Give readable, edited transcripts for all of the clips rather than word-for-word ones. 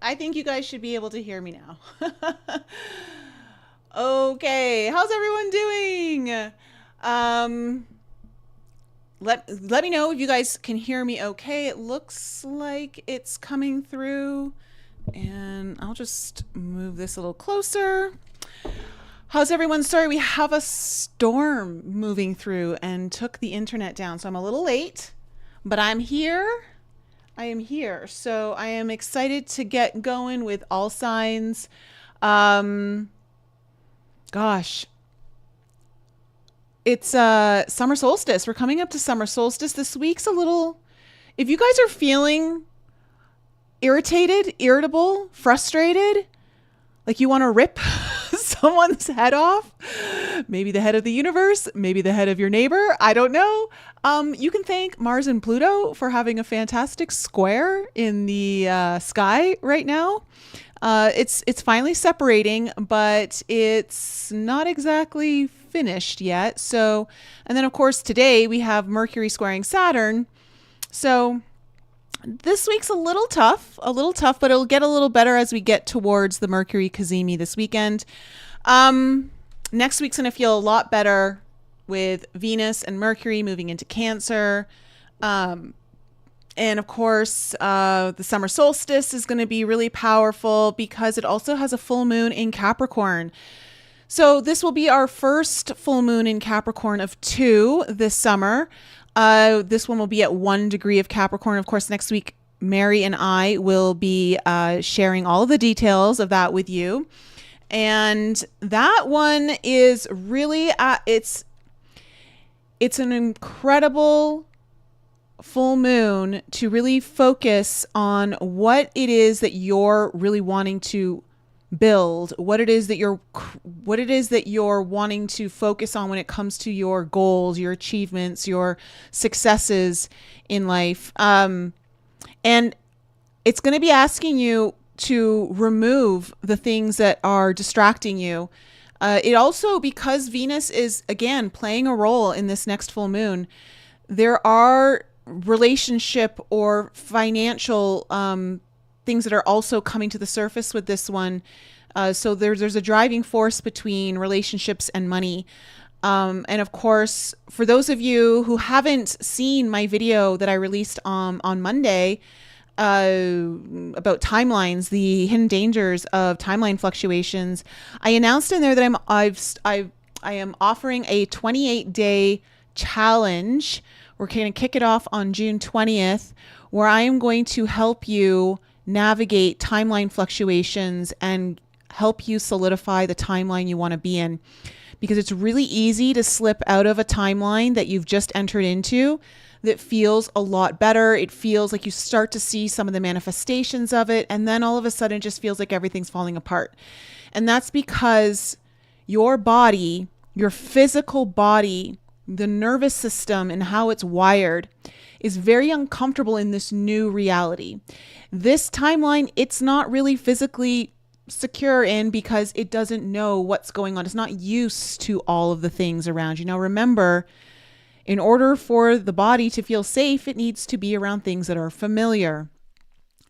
I think you guys should be able to hear me now. Okay, how's everyone doing? Um, let me know if you guys can hear me okay. It looks like it's coming through, and I'll just move this a little closer. How's everyone? Sorry, we have a storm moving through and took the internet down, so I'm a little late, but I'm here. I am here. So I am excited to get going with all signs. Um, gosh, it's summer solstice. We're coming up to summer solstice. This week's a little, if you guys are feeling irritated, irritable, frustrated, like you want to rip someone's head off, maybe the head of the universe, maybe the head of your neighbor, I don't know. You can thank Mars and Pluto for having a fantastic square in the sky right now. It's finally separating, but it's not exactly finished yet. So, and then of course today we have Mercury squaring Saturn. So this week's a little tough, but it'll get a little better as we get towards the Mercury Cazimi this weekend. Next week's going to feel a lot better with Venus and Mercury moving into Cancer. And of course, the summer solstice is going to be really powerful because it also has a full moon in Capricorn. So this will be our first full moon in Capricorn of 2 this summer. This one will be at 1 degree of Capricorn. Of course, next week, Mary and I will be sharing all of the details of that with you. And that one is really, it's an incredible full moon to really focus on what it is that you're really wanting to build, what it is that you're wanting to focus on when it comes to your goals, your achievements, your successes in life. And it's going to be asking you to remove the things that are distracting you. It also, because Venus is again playing a role in this next full moon, there are relationship or financial things that are also coming to the surface with this one. So there's a driving force between relationships and money. And of course, for those of you who haven't seen my video that I released on Monday about timelines, the hidden dangers of timeline fluctuations, I announced in there that I am offering a 28-day challenge. We're going to kick it off on June 20th, where I am going to help you navigate timeline fluctuations and help you solidify the timeline you want to be in. Because it's really easy to slip out of a timeline that you've just entered into that feels a lot better. It feels like you start to see some of the manifestations of it, and then all of a sudden it just feels like everything's falling apart. And that's because your body, your physical body, the nervous system and how it's wired is very uncomfortable in this new reality. This timeline, it's not really physically secure in because it doesn't know what's going on. It's not used to all of the things around you. Now, remember, in order for the body to feel safe, it needs to be around things that are familiar.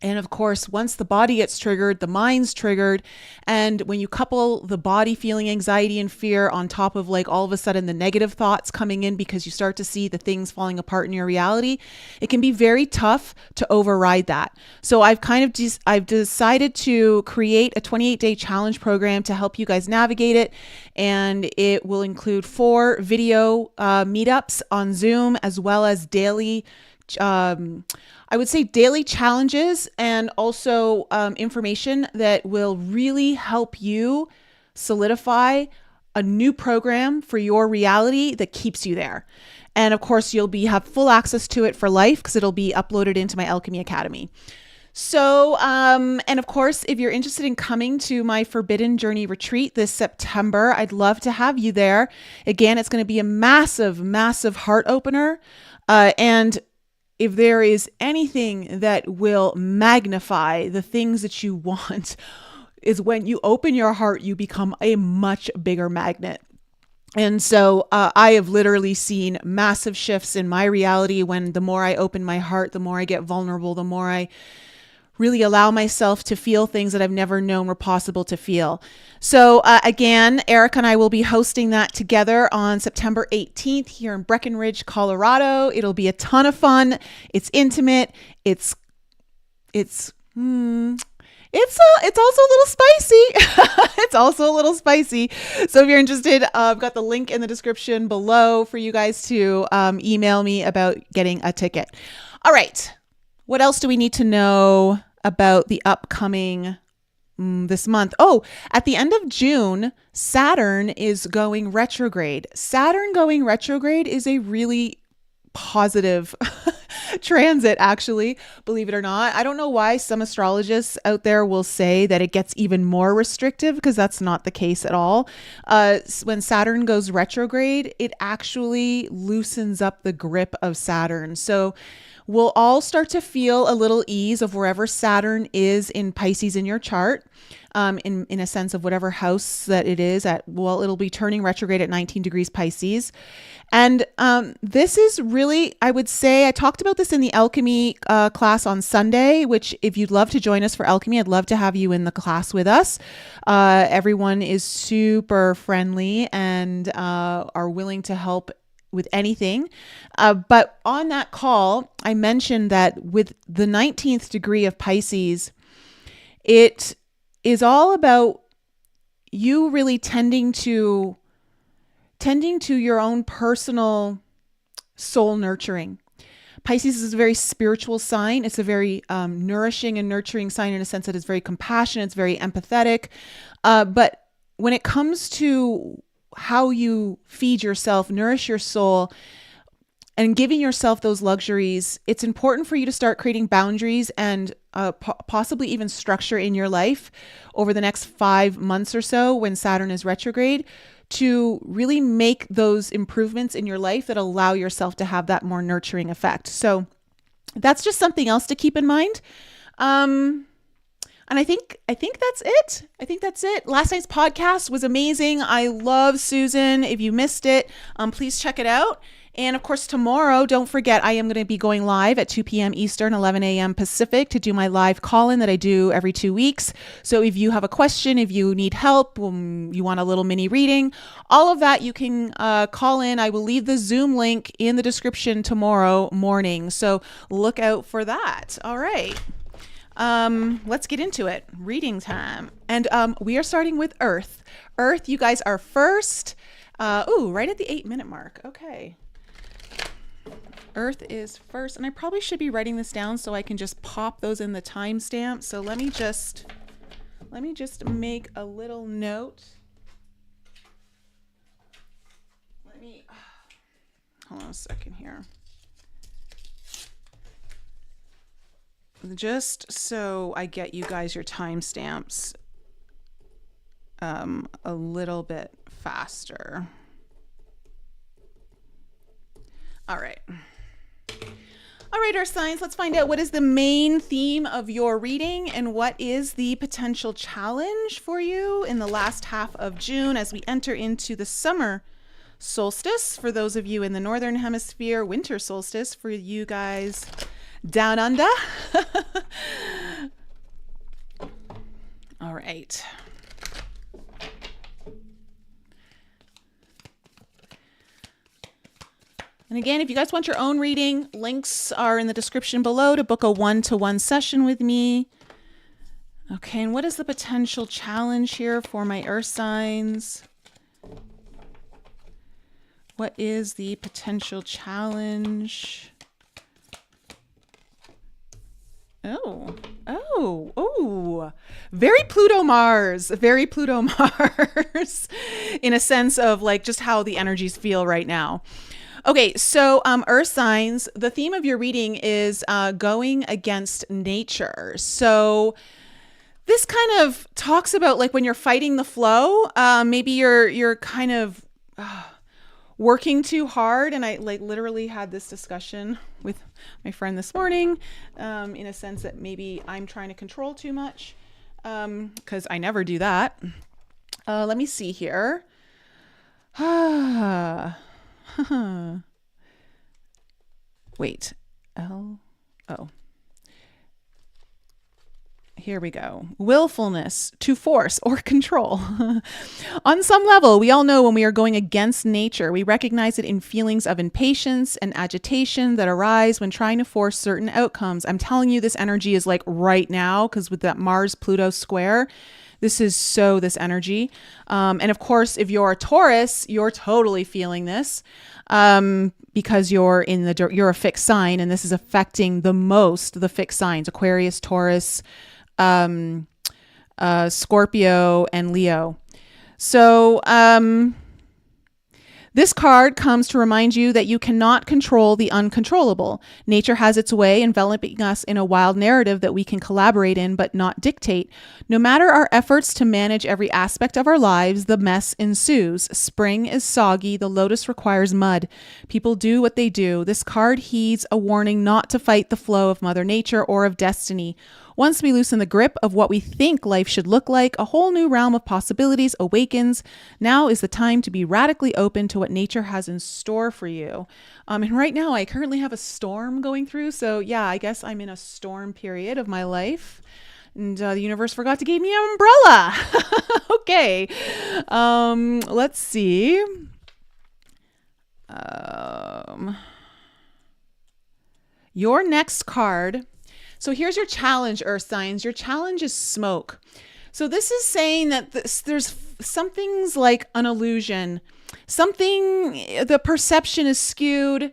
And of course, once the body gets triggered, the mind's triggered. And when you couple the body feeling anxiety and fear on top of like all of a sudden the negative thoughts coming in because you start to see the things falling apart in your reality, it can be very tough to override that. So I've decided to create a 28-day challenge program to help you guys navigate it. And it will include 4 video meetups on Zoom, as well as daily I would say daily challenges, and also information that will really help you solidify a new program for your reality that keeps you there. And of course, you'll have full access to it for life because it'll be uploaded into my Alchemy Academy. So, and of course, if you're interested in coming to my Forbidden Journey retreat this September, I'd love to have you there. Again, it's going to be a massive, massive heart opener. And if there is anything that will magnify the things that you want, is when you open your heart, you become a much bigger magnet. And so I have literally seen massive shifts in my reality when the more I open my heart, the more I get vulnerable, the more I really allow myself to feel things that I've never known were possible to feel. So again, Erica and I will be hosting that together on September 18th here in Breckenridge, Colorado. It'll be a ton of fun. It's intimate. It's also a little spicy. It's also a little spicy. So if you're interested, I've got the link in the description below for you guys to email me about getting a ticket. All right. What else do we need to know about the upcoming this month? Oh, at the end of June, Saturn is going retrograde. Saturn going retrograde is a really positive transit, actually, believe it or not. I don't know why some astrologists out there will say that it gets even more restrictive, because that's not the case at all. When Saturn goes retrograde, it actually loosens up the grip of Saturn. So we'll all start to feel a little ease of wherever Saturn is in Pisces in your chart. In a sense of whatever house that it is at. Well, it'll be turning retrograde at 19 degrees Pisces. And this is really, I would say, I talked about this in the Alchemy class on Sunday, which if you'd love to join us for Alchemy, I'd love to have you in the class with us. Everyone is super friendly and are willing to help with anything. But on that call, I mentioned that with the 19th degree of Pisces, it is all about you really tending to your own personal soul nurturing. Pisces is a very spiritual sign. It's a very nourishing and nurturing sign in a sense that it's very compassionate, it's very empathetic. But when it comes to how you feed yourself, nourish your soul, and giving yourself those luxuries, it's important for you to start creating boundaries and possibly even structure in your life over the next 5 months or so when Saturn is retrograde, to really make those improvements in your life that allow yourself to have that more nurturing effect. So that's just something else to keep in mind. And I think that's it. I think that's it. Last night's podcast was amazing. I love Susan. If you missed it, please check it out. And of course, tomorrow, don't forget, I am going to be going live at 2 p.m. Eastern, 11 a.m. Pacific to do my live call-in that I do every 2 weeks. So if you have a question, if you need help, you want a little mini reading, all of that, you can call in. I will leave the Zoom link in the description tomorrow morning. So look out for that. All right. Let's get into it. Reading time. And we are starting with Earth. Earth, you guys are first. Right at the 8-minute mark. Okay. Earth is first, and I probably should be writing this down so I can just pop those in the timestamp. So let me just make a little note. Hold on a second here. Just so I get you guys your timestamps a little bit faster. All right. All right, Earth signs, let's find out what is the main theme of your reading and what is the potential challenge for you in the last half of June as we enter into the summer solstice for those of you in the northern hemisphere, winter solstice for you guys down under. All right. And again, if you guys want your own reading, links are in the description below to book a 1-to-1 session with me. Okay, and what is the potential challenge here for my Earth signs? What is the potential challenge? Very Pluto Mars in a sense of like just how the energies feel right now. Okay, so Earth signs, the theme of your reading is going against nature. So this kind of talks about like when you're fighting the flow, maybe you're kind of working too hard. And I like literally had this discussion with my friend this morning in a sense that maybe I'm trying to control too much because I never do that. Let me see here. Wait. here we go. Willfulness to force or control. On some level, we all know when we are going against nature, we recognize it in feelings of impatience and agitation that arise when trying to force certain outcomes. I'm telling you, this energy is like right now, because with that Mars-Pluto square, this is so this energy. And of course, if you're a Taurus, you're totally feeling this. Because you're a fixed sign, and this is affecting the most the fixed signs: Aquarius, Taurus, Scorpio, and Leo. So this card comes to remind you that you cannot control the uncontrollable. Nature has its way, enveloping us in a wild narrative that we can collaborate in but not dictate. No matter our efforts to manage every aspect of our lives, the mess ensues. Spring is soggy. The lotus requires mud. People do what they do. This card heeds a warning not to fight the flow of Mother Nature or of destiny. Once we loosen the grip of what we think life should look like, a whole new realm of possibilities awakens. Now is the time to be radically open to what nature has in store for you. And right now, I currently have a storm going through. So yeah, I guess I'm in a storm period of my life. And the universe forgot to give me an umbrella. Okay. Let's see. Your next card. So here's your challenge, Earth signs. Your challenge is smoke. So this is saying that there's something's like an illusion. The perception is skewed.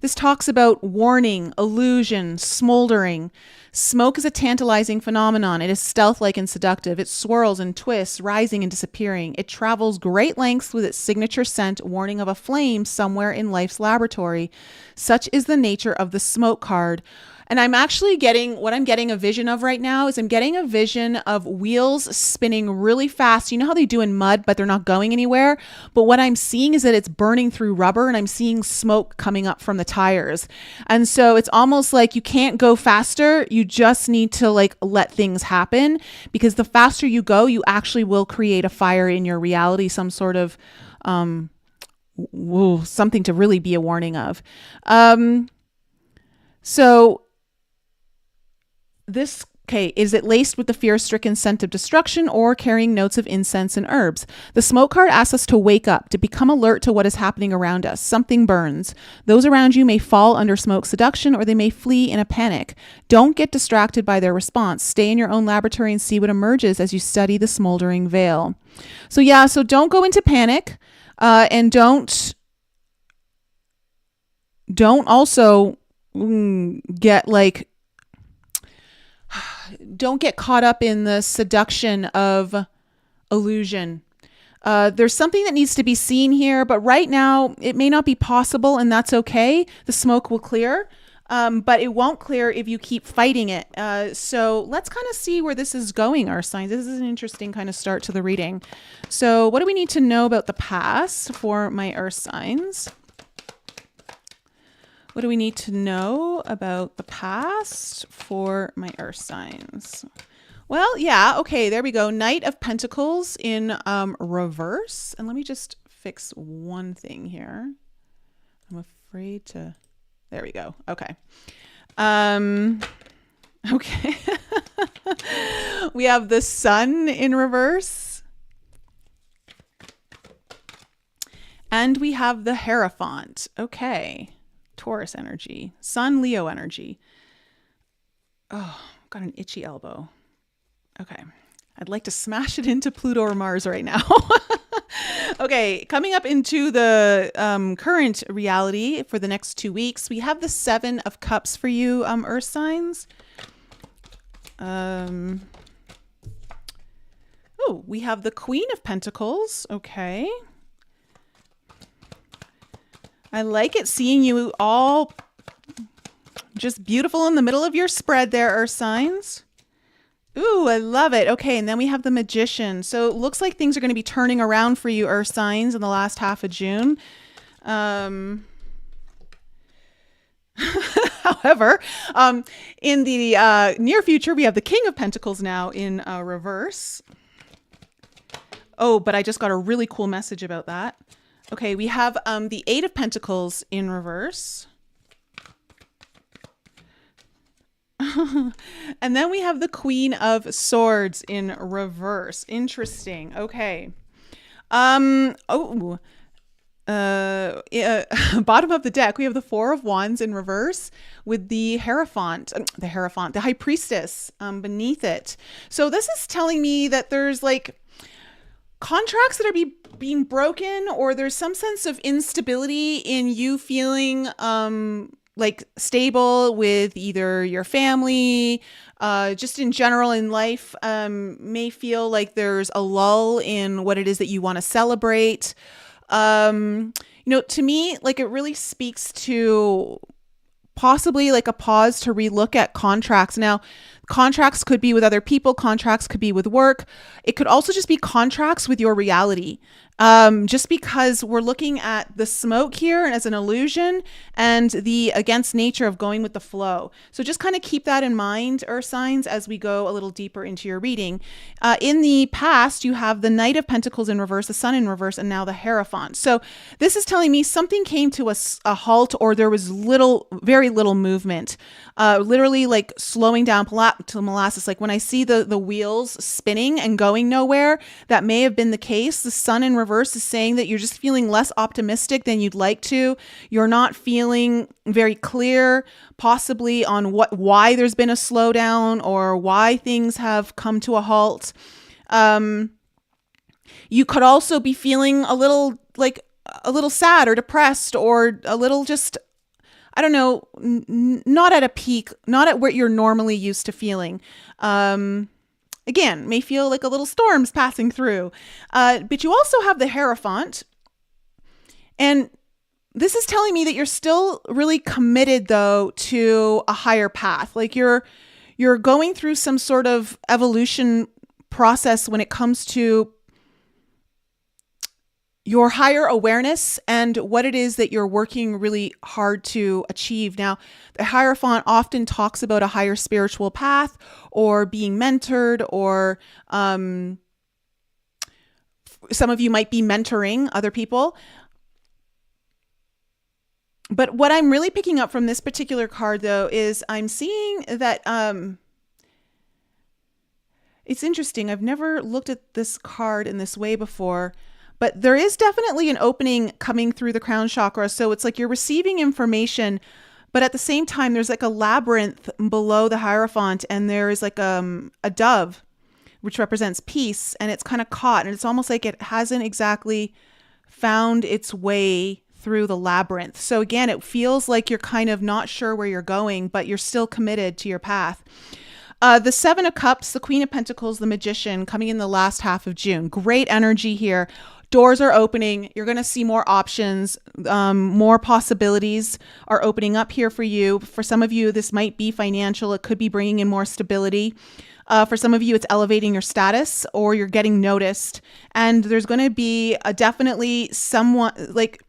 This talks about warning, illusion, smoldering. Smoke is a tantalizing phenomenon. It is stealth-like and seductive. It swirls and twists, rising and disappearing. It travels great lengths with its signature scent, warning of a flame somewhere in life's laboratory. Such is the nature of the smoke card. And I'm actually getting a vision of right now is I'm getting a vision of wheels spinning really fast. You know how they do in mud, but they're not going anywhere. But what I'm seeing is that it's burning through rubber, and I'm seeing smoke coming up from the tires. And so it's almost like you can't go faster. You just need to like let things happen, because the faster you go, you actually will create a fire in your reality, some sort of something to really be a warning of. Is it laced with the fear-stricken scent of destruction or carrying notes of incense and herbs? The smoke card asks us to wake up, to become alert to what is happening around us. Something burns. Those around you may fall under smoke seduction, or they may flee in a panic. Don't get distracted by their response. Stay in your own laboratory and see what emerges as you study the smoldering veil. So don't go into panic, and don't also don't get caught up in the seduction of illusion. There's something that needs to be seen here, but right now it may not be possible, and that's okay. The smoke will clear, but it won't clear if you keep fighting it. So let's kind of see where this is going, Earth signs. This is an interesting kind of start to the reading. So what do we need to know about the past for my Earth signs? What do we need to know about the past for my Earth signs? Well, yeah, okay, there we go. Knight of Pentacles in reverse. And let me just fix one thing here. I'm afraid to... There we go. Okay. Okay. We have the Sun in reverse. And we have the Hierophant. Okay. Taurus energy, Sun, Leo energy. Oh, got an itchy elbow. Okay. I'd like to smash it into Pluto or Mars right now. Okay. Coming up into the current reality for the next 2 weeks, we have the 7 of Cups for you, Earth signs. Oh, we have the Queen of Pentacles. Okay. I like it seeing you all just beautiful in the middle of your spread there, Earth signs. Ooh, I love it. Okay, and then we have the Magician. So it looks like things are going to be turning around for you, Earth signs, in the last half of June. However, in the near future, we have the King of Pentacles now in reverse. Oh, but I just got a really cool message about that. Okay, we have the 8 of Pentacles in reverse. And then we have the Queen of Swords in reverse. Interesting. Okay. Oh, bottom of the deck, we have the Four of Wands in reverse with the the High Priestess beneath it. So this is telling me that there's like contracts that are being broken, or there's some sense of instability in you feeling like stable with either your family, just in general in life, may feel like there's a lull in what it is that you want to celebrate. To me, like, it really speaks to possibly like a pause to relook at contracts. Now, contracts could be with other people, contracts could be with work. It could also just be contracts with your reality. Just because we're looking at the smoke here as an illusion and the against nature of going with the flow. So just kind of keep that in mind, Earth signs, as we go a little deeper into your reading. In the past, you have the Knight of Pentacles in reverse, the Sun in reverse, and now the Hierophant. So this is telling me something came to a halt, or there was very little movement, literally like slowing down to molasses. Like when I see the wheels spinning and going nowhere, that may have been the case. The Sun in reverse is saying that you're just feeling less optimistic than you'd like to. You're not feeling very clear, possibly on why there's been a slowdown or why things have come to a halt. You could also be feeling a little sad or depressed, or a little just, I don't know, not at a peak, not at what you're normally used to feeling. Again, may feel like a little storm's passing through. But you also have the Hierophant. And this is telling me that you're still really committed, though, to a higher path. Like you're going through some sort of evolution process when it comes to your higher awareness and what it is that you're working really hard to achieve. Now, the Hierophant often talks about a higher spiritual path, or being mentored, or some of you might be mentoring other people. But what I'm really picking up from this particular card, though, is I'm seeing that it's interesting. I've never looked at this card in this way before. But there is definitely an opening coming through the crown chakra. So it's like you're receiving information, but at the same time, there's like a labyrinth below the Hierophant, and there is like a dove, which represents peace, and it's kind of caught. And it's almost like it hasn't exactly found its way through the labyrinth. So again, it feels like you're kind of not sure where you're going, but you're still committed to your path. The Seven of Cups, the Queen of Pentacles, the Magician, coming in the last half of June. Great energy here. Doors are opening. You're going to see more options. More possibilities are opening up here for you. For some of you, this might be financial. It could be bringing in more stability. For some of you, it's elevating your status, or you're getting noticed. And there's going to be definitely someone, like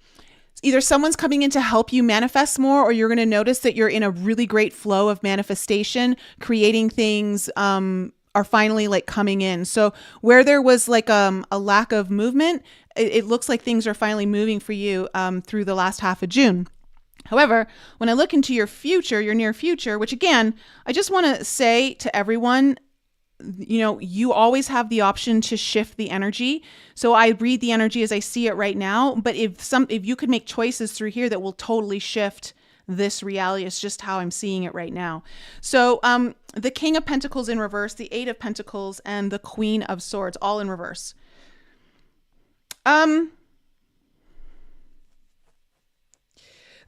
either someone's coming in to help you manifest more, or you're going to notice that you're in a really great flow of manifestation, creating things are finally like coming in. So where there was like a lack of movement, it looks like things are finally moving for you through the last half of June. However, when I look into your future, your near future, which again, I just want to say to everyone, you always have the option to shift the energy. So I read the energy as I see it right now, but if you could make choices through here that will totally shift this reality, is just how I'm seeing it right now. So the King of Pentacles in reverse, the Eight of Pentacles, and the Queen of Swords, all in reverse.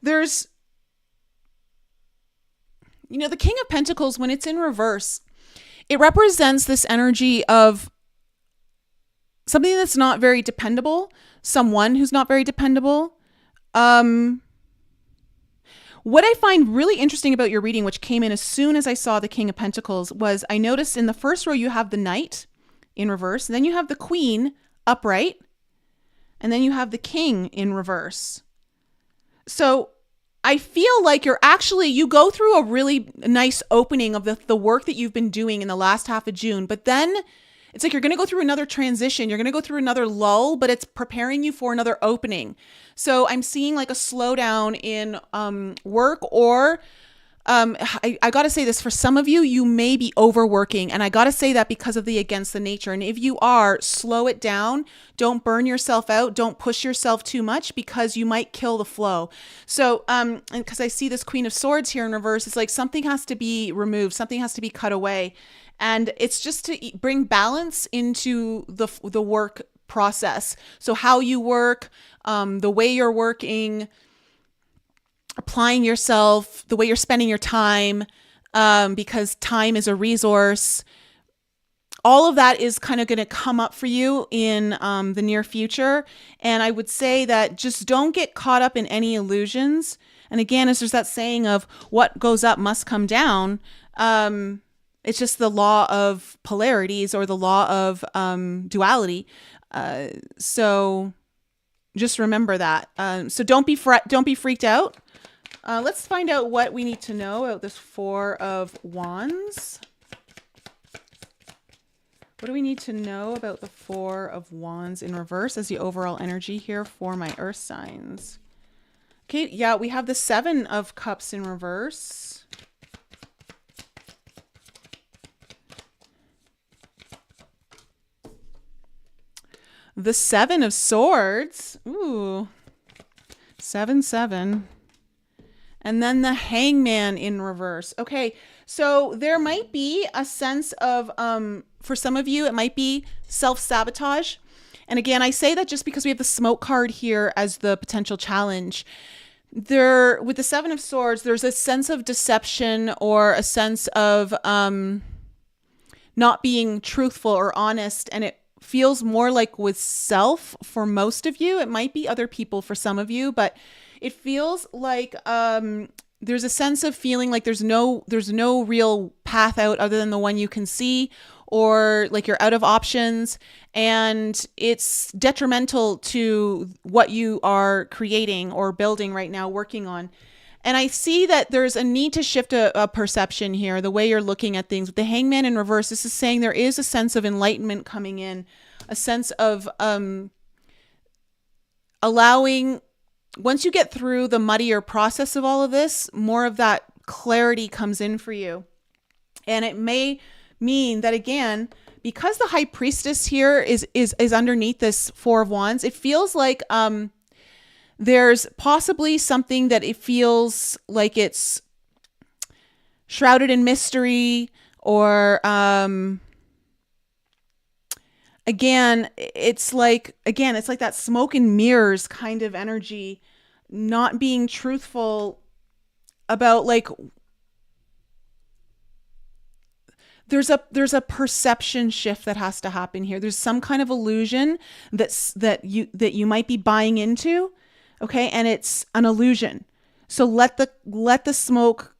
There's, the King of Pentacles, when it's in reverse, it represents this energy of something that's not very dependable, someone who's not very dependable. What I find really interesting about your reading, which came in as soon as I saw the King of Pentacles, was I noticed in the first row you have the Knight in reverse, and then you have the Queen upright, and then you have the King in reverse. So I feel like you go through a really nice opening of the work that you've been doing in the last half of June, but then it's like you're going to go through another transition. You're going to go through another lull, but it's preparing you for another opening. So I'm seeing like a slowdown in work, or I got to say this, for some of you, you may be overworking. And I got to say that because of the against the nature. And if you are, slow it down. Don't burn yourself out. Don't push yourself too much because you might kill the flow. So, and because I see this Queen of Swords here in reverse, it's like something has to be removed. Something has to be cut away. And it's just to bring balance into the work process. So how you work, the way you're working, applying yourself, the way you're spending your time, because time is a resource. All of that is kind of going to come up for you in the near future. And I would say that just don't get caught up in any illusions. And again, as there's that saying of what goes up must come down. It's just the law of polarities or the law of duality. So just remember that. So don't be freaked out. Let's find out what we need to know about this Four of Wands. What do we need to know about the Four of Wands in reverse as the overall energy here for my earth signs? Okay, yeah, we have the Seven of Cups in reverse. The Seven of Swords. Ooh. 7-7. And then the Hangman in reverse. Okay, so there might be a sense of, for some of you, it might be self-sabotage. And again, I say that just because we have the Smoke card here as the potential challenge. There, with the Seven of Swords, there's a sense of deception or a sense of not being truthful or honest. And it feels more like with self for most of you. It might be other people for some of you, but it feels like there's a sense of feeling like there's no real path out other than the one you can see, or like you're out of options, and it's detrimental to what you are creating or building right now, working on. And I see that there's a need to shift a perception here, the way you're looking at things. With the Hangman in reverse, this is saying there is a sense of enlightenment coming in, a sense of allowing. Once you get through the muddier process of all of this, more of that clarity comes in for you. And it may mean that, again, because the High Priestess here is underneath this Four of Wands, it feels like there's possibly something that it feels like it's shrouded in mystery, or again, it's like that smoke and mirrors kind of energy, not being truthful about, like, there's a perception shift that has to happen here. There's some kind of illusion that you might be buying into, okay? And it's an illusion. So let the smoke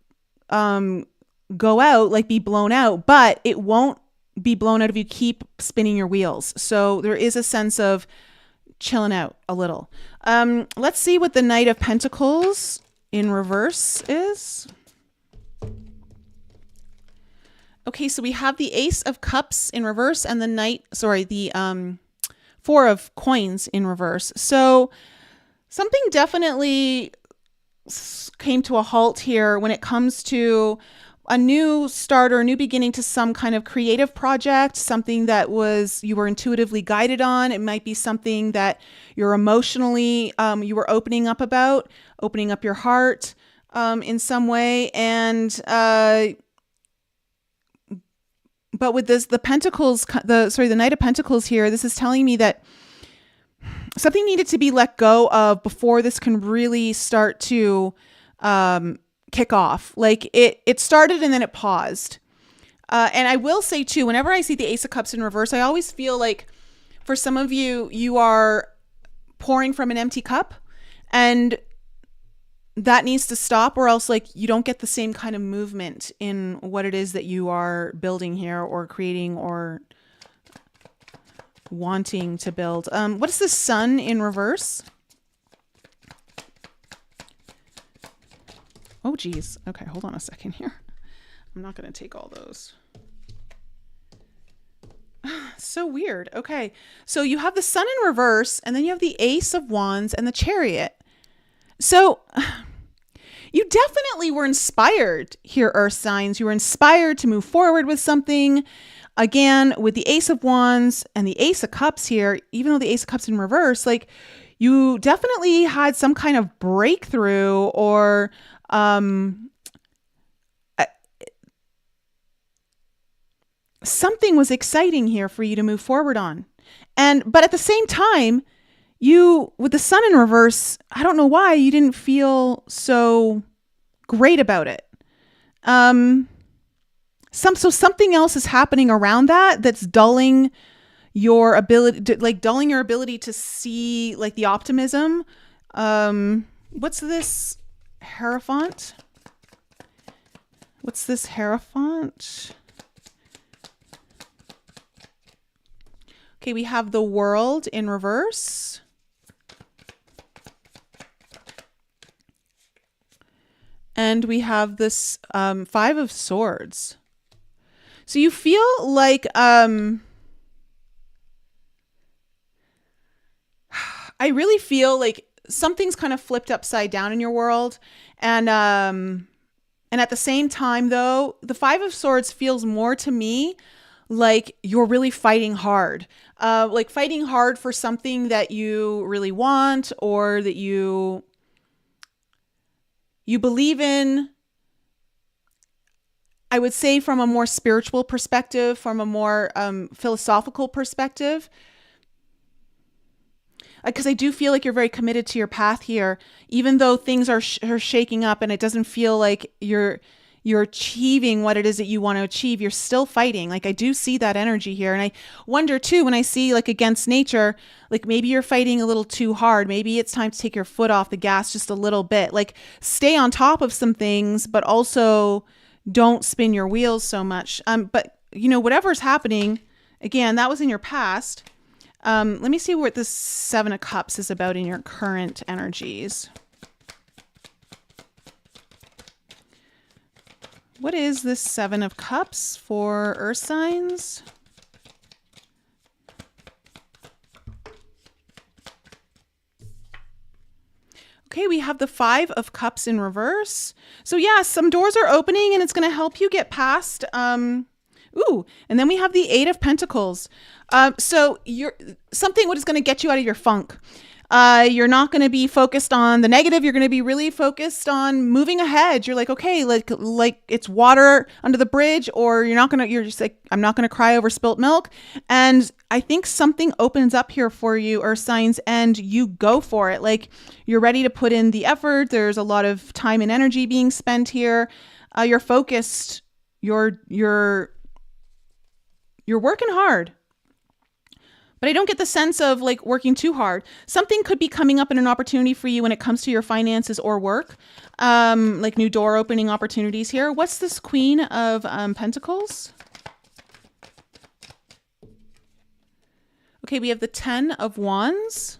go out, like be blown out, but it won't be blown out if you keep spinning your wheels. So there is a sense of chilling out a little. Let's see what the Knight of Pentacles in reverse is. Okay, so we have the Ace of Cups in reverse and the Four of Coins in reverse. So something definitely came to a halt here when it comes to a new start or a new beginning to some kind of creative project, something that you were intuitively guided on. It might be something that you're emotionally, you were opening up your heart in some way. And, but with this, the Knight of Pentacles here, this is telling me that something needed to be let go of before this can really start to kick off. Like it started and then it paused. And I will say too, whenever I see the Ace of Cups in reverse, I always feel like for some of you, you are pouring from an empty cup, and that needs to stop, or else like you don't get the same kind of movement in what it is that you are building here or creating or wanting to build. What is the Sun in reverse? Oh, geez. Okay, hold on a second here. I'm not going to take all those. So weird. Okay, so you have the Sun in reverse, and then you have the Ace of Wands and the Chariot. So You definitely were inspired here, Earth signs. You were inspired to move forward with something. Again, with the Ace of Wands and the Ace of Cups here, even though the Ace of Cups in reverse, like you definitely had some kind of breakthrough or something was exciting here for you to move forward on. But at the same time, you, with the Sun in reverse, I don't know why you didn't feel so great about it. So something else is happening around that's dulling your ability to see like the optimism. What's this Hierophant? Okay, we have the World in reverse. And we have this Five of Swords. So you feel like I really feel like something's kind of flipped upside down in your world. And at the same time, though, the Five of Swords feels more to me like you're really fighting hard. Like fighting hard for something that you really want or that you believe in. I would say from a more spiritual perspective, from a more philosophical perspective. Because I do feel like you're very committed to your path here, even though things are shaking up and it doesn't feel like you're achieving what it is that you want to achieve. You're still fighting. Like I do see that energy here. And I wonder too, when I see like against nature, like maybe you're fighting a little too hard. Maybe it's time to take your foot off the gas just a little bit. Like stay on top of some things, but also don't spin your wheels so much. But you know, whatever's happening, again, that was in your past. Let me see what this Seven of Cups is about in your current energies. What is this Seven of Cups for Earth signs? Okay, we have the Five of Cups in reverse. So yeah, some doors are opening and it's going to help you get past. And then we have the Eight of Pentacles. So what is going to get you out of your funk. You're not going to be focused on the negative. You're going to be really focused on moving ahead. You're like, okay, like it's water under the bridge, or you're just like, I'm not going to cry over spilt milk. And I think something opens up here for you, Earth signs, and you go for it. Like you're ready to put in the effort. There's a lot of time and energy being spent here. You're focused. You're working hard. But I don't get the sense of like working too hard. Something could be coming up in an opportunity for you when it comes to your finances or work, like new door opening opportunities here. What's this Queen of Pentacles? Okay, we have the Ten of Wands.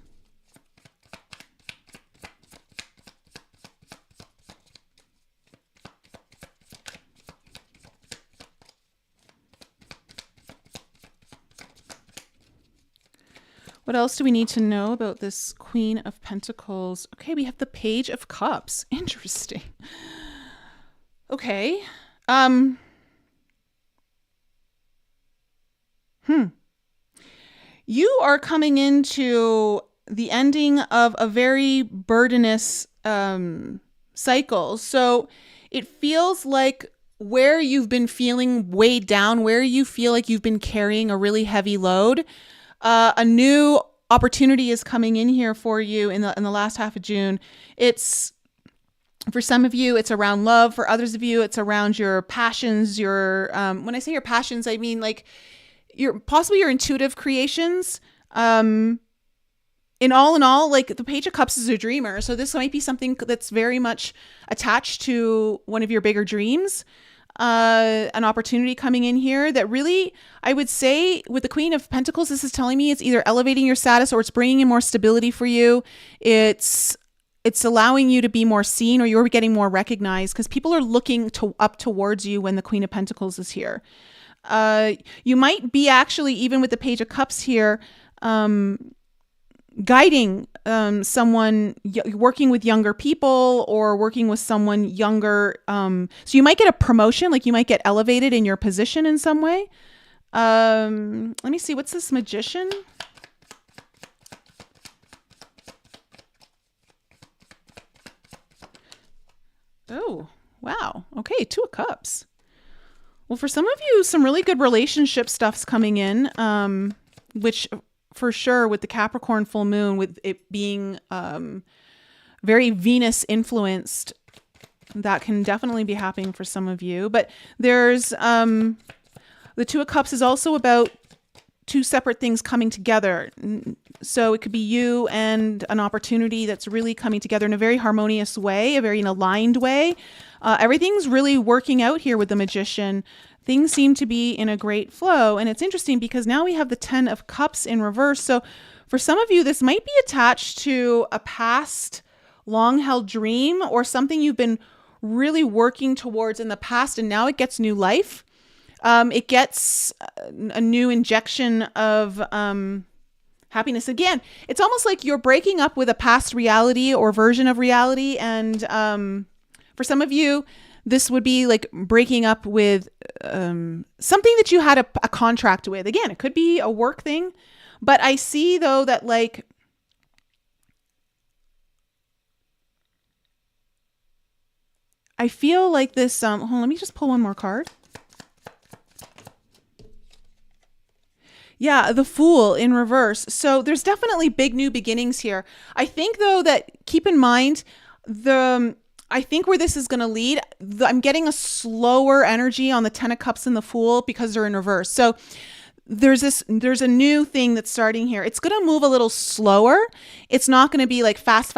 What else do we need to know about this Queen of Pentacles? Okay, we have the Page of Cups. Interesting. Okay. You are coming into the ending of a very burdenous cycle. So it feels like where you've been feeling weighed down, where you feel like you've been carrying a really heavy load, a new opportunity is coming in here for you in the last half of June. It's, for some of you, it's around love. For others of you, it's around your passions. When I say your passions, I mean like possibly your intuitive creations. In all, like the Page of Cups is a dreamer. So this might be something that's very much attached to one of your bigger dreams. An opportunity coming in here that really, I would say with the Queen of Pentacles, this is telling me it's either elevating your status or it's bringing in more stability for you. It's allowing you to be more seen, or you're getting more recognized because people are looking up towards you when the Queen of Pentacles is here. You might be actually, even with the Page of Cups here, guiding someone, working with younger people or working with someone younger. So you might get a promotion, like you might get elevated in your position in some way. Let me see. What's this Magician? Oh, wow. Okay, Two of Cups. Well, for some of you, some really good relationship stuff's coming in, which for sure with the Capricorn full moon, with it being very Venus influenced, that can definitely be happening for some of you. But there's the Two of Cups is also about two separate things coming together. So it could be you and an opportunity that's really coming together in a very harmonious way, a very aligned way. Everything's really working out here with the Magician. Things seem to be in a great flow. And it's interesting because now we have the 10 of Cups in reverse. So for some of you, this might be attached to a past long-held dream or something you've been really working towards in the past, and now it gets new life. It gets a new injection of happiness. Again, it's almost like you're breaking up with a past reality or version of reality. And for some of you, this would be like breaking up with something that you had a contract with. Again, it could be a work thing. But I see, though, that like I feel like this. Hold on, let me just pull one more card. Yeah, the Fool in reverse. So there's definitely big new beginnings here. I think, though, that keep in mind I think where this is going to lead, I'm getting a slower energy on the 10 of Cups and the Fool because they're in reverse. So there's a new thing that's starting here. It's going to move a little slower. It's not going to be like fast,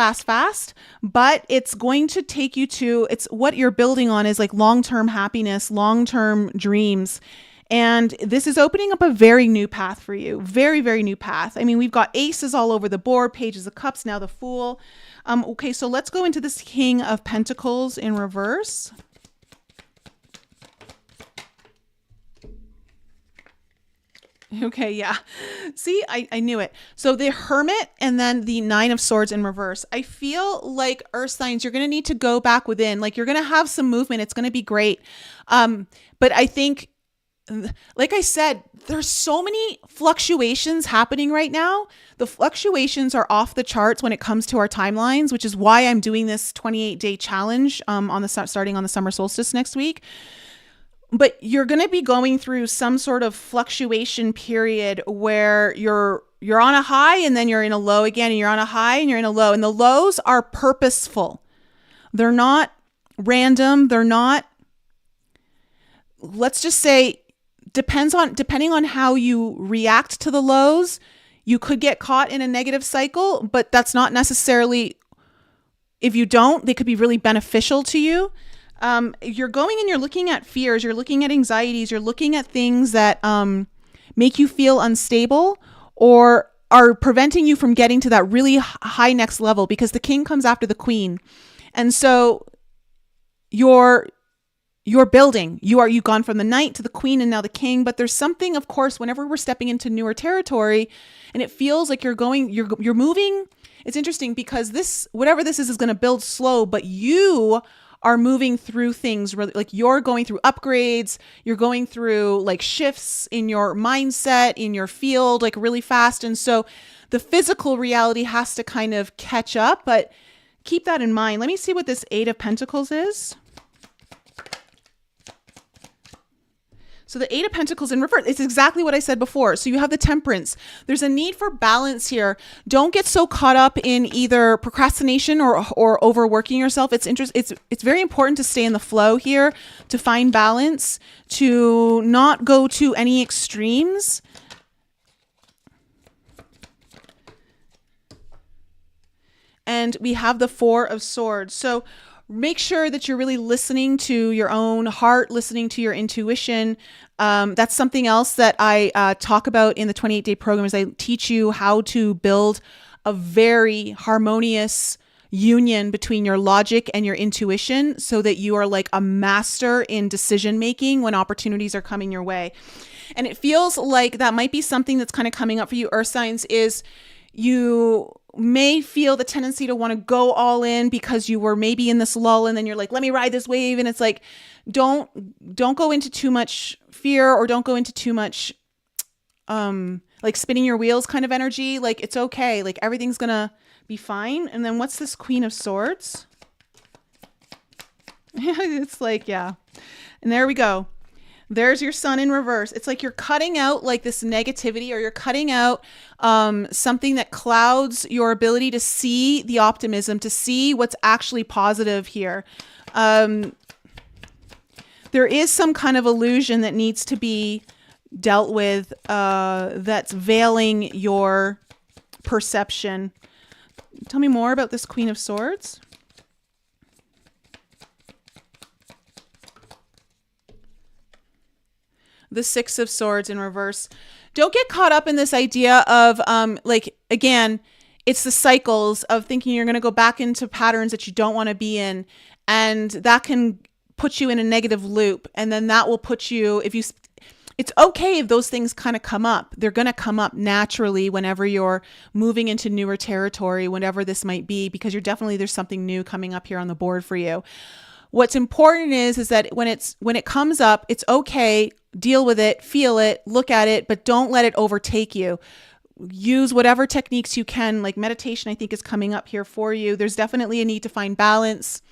but it's going to take you to, it's what you're building on is like long-term happiness, long-term dreams. And this is opening up a very new path for you. Very, very new path. I mean, we've got aces all over the board, pages of cups, now the Fool. Okay, so let's go into this King of Pentacles in reverse. Okay, yeah. See, I knew it. So the Hermit and then the Nine of Swords in reverse. I feel like Earth signs, you're going to need to go back within. Like you're going to have some movement. It's going to be great. But I think, like I said, there's so many fluctuations happening right now. The fluctuations are off the charts when it comes to our timelines, which is why I'm doing this 28-day challenge starting on the summer solstice next week. But you're going to be going through some sort of fluctuation period where you're on a high and then you're in a low again, and you're on a high and you're in a low. And the lows are purposeful. They're not random. They're not, let's just say, depending on how you react to the lows, you could get caught in a negative cycle, but that's not necessarily, if you don't, they could be really beneficial to you. You're going and you're looking at fears, you're looking at anxieties, you're looking at things that make you feel unstable or are preventing you from getting to that really high next level, because the King comes after the Queen. And so you're building, you've gone from the Knight to the Queen and now the King. But there's something, of course, whenever we're stepping into newer territory and it feels like you're moving. It's interesting because whatever this is going to build slow, but you are moving through things really, like you're going through upgrades, you're going through like shifts in your mindset, in your field, like really fast. And so the physical reality has to kind of catch up, but keep that in mind. Let me see what this Eight of Pentacles is. So the Eight of Pentacles in reverse, it's exactly what I said before. So you have the Temperance. There's a need for balance here. Don't get so caught up in either procrastination or overworking yourself. It's very important to stay in the flow here, to find balance, to not go to any extremes. And we have the Four of Swords. So make sure that you're really listening to your own heart, listening to your intuition. That's something else that I talk about in the 28-day program, is I teach you how to build a very harmonious union between your logic and your intuition so that you are like a master in decision making when opportunities are coming your way. And it feels like that might be something that's kind of coming up for you, Earth signs, is You may feel the tendency to want to go all in because you were maybe in this lull and then you're like, let me ride this wave. And it's like, don't go into too much fear, or don't go into too much like spinning your wheels kind of energy. Like, it's okay. Like, everything's gonna be fine. And then what's this Queen of Swords? It's like, yeah. And there we go. There's your sun in reverse. It's like you're cutting out like this negativity, or you're cutting out something that clouds your ability to see the optimism, to see what's actually positive here. There is some kind of illusion that needs to be dealt with that's veiling your perception. Tell me more about this Queen of Swords. The Six of Swords in reverse. Don't get caught up in this idea of like, again, it's the cycles of thinking you're going to go back into patterns that you don't want to be in, and that can put you in a negative loop. And then that will put you, it's okay if those things kind of come up. They're going to come up naturally whenever you're moving into newer territory, whenever this might be, because there's something new coming up here on the board for you. What's important is that when it comes up, it's okay. Deal with it, feel it, look at it, but don't let it overtake you. Use whatever techniques you can, like meditation, I think, is coming up here for you. There's definitely a need to find balance,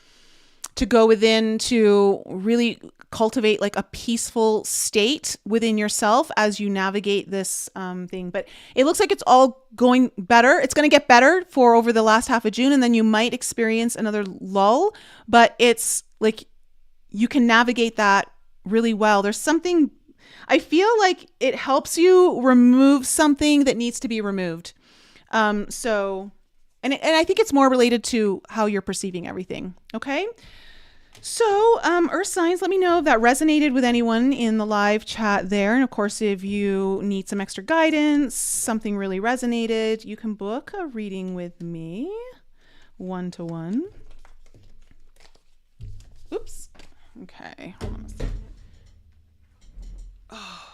to go within, to really cultivate like a peaceful state within yourself as you navigate this thing. But it looks like it's all going better. It's going to get better for over the last half of June, and then you might experience another lull, but it's like you can navigate that really well. There's something, I feel like it helps you remove something that needs to be removed. And I think it's more related to how you're perceiving everything. Okay. So, Earth signs, let me know if that resonated with anyone in the live chat there. And of course, if you need some extra guidance, something really resonated, you can book a reading with me, 1-to-1. Oops. Okay. Hold on a second. Oh.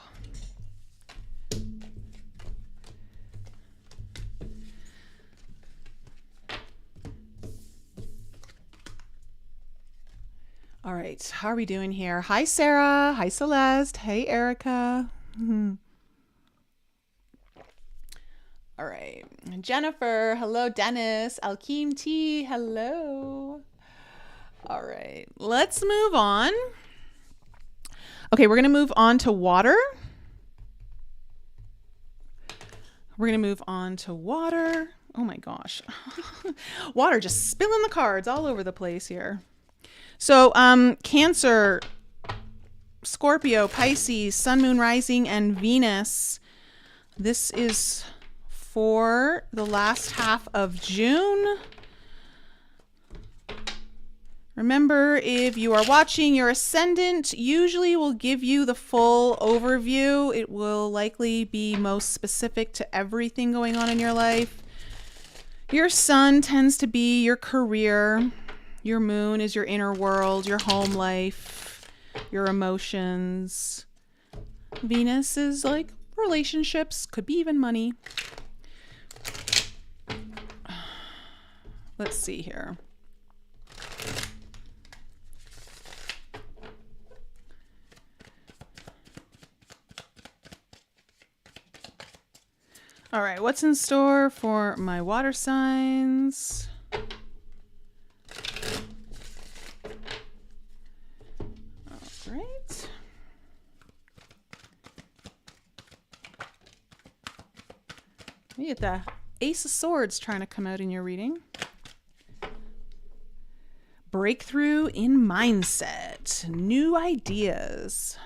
All right, how are we doing here? Hi, Sarah. Hi, Celeste. Hey, Erica. All right, Jennifer. Hello, Dennis. Alcheme T. Hello. All right, let's move on. Okay, we're going to move on to water. We're going to move on to water. Oh my gosh. Water just spilling the cards all over the place here. So, Cancer, Scorpio, Pisces, Sun, Moon, Rising, and Venus. This is for the last half of June. Remember, if you are watching, your ascendant usually will give you the full overview. It will likely be most specific to everything going on in your life. Your sun tends to be your career. Your moon is your inner world, your home life, your emotions. Venus is like relationships, could be even money. Let's see here. All right, what's in store for my water signs? All right. You get the Ace of Swords trying to come out in your reading. Breakthrough in mindset, new ideas.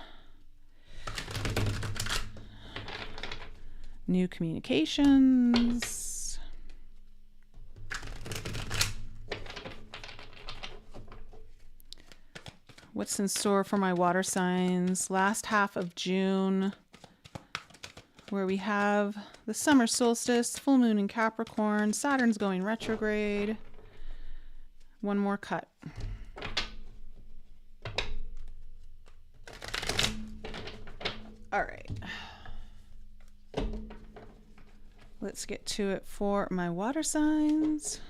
New communications. What's in store for my water signs? Last half of June, where we have the summer solstice, full moon in Capricorn, Saturn's going retrograde. One more cut. All right. Let's get to it for my water signs.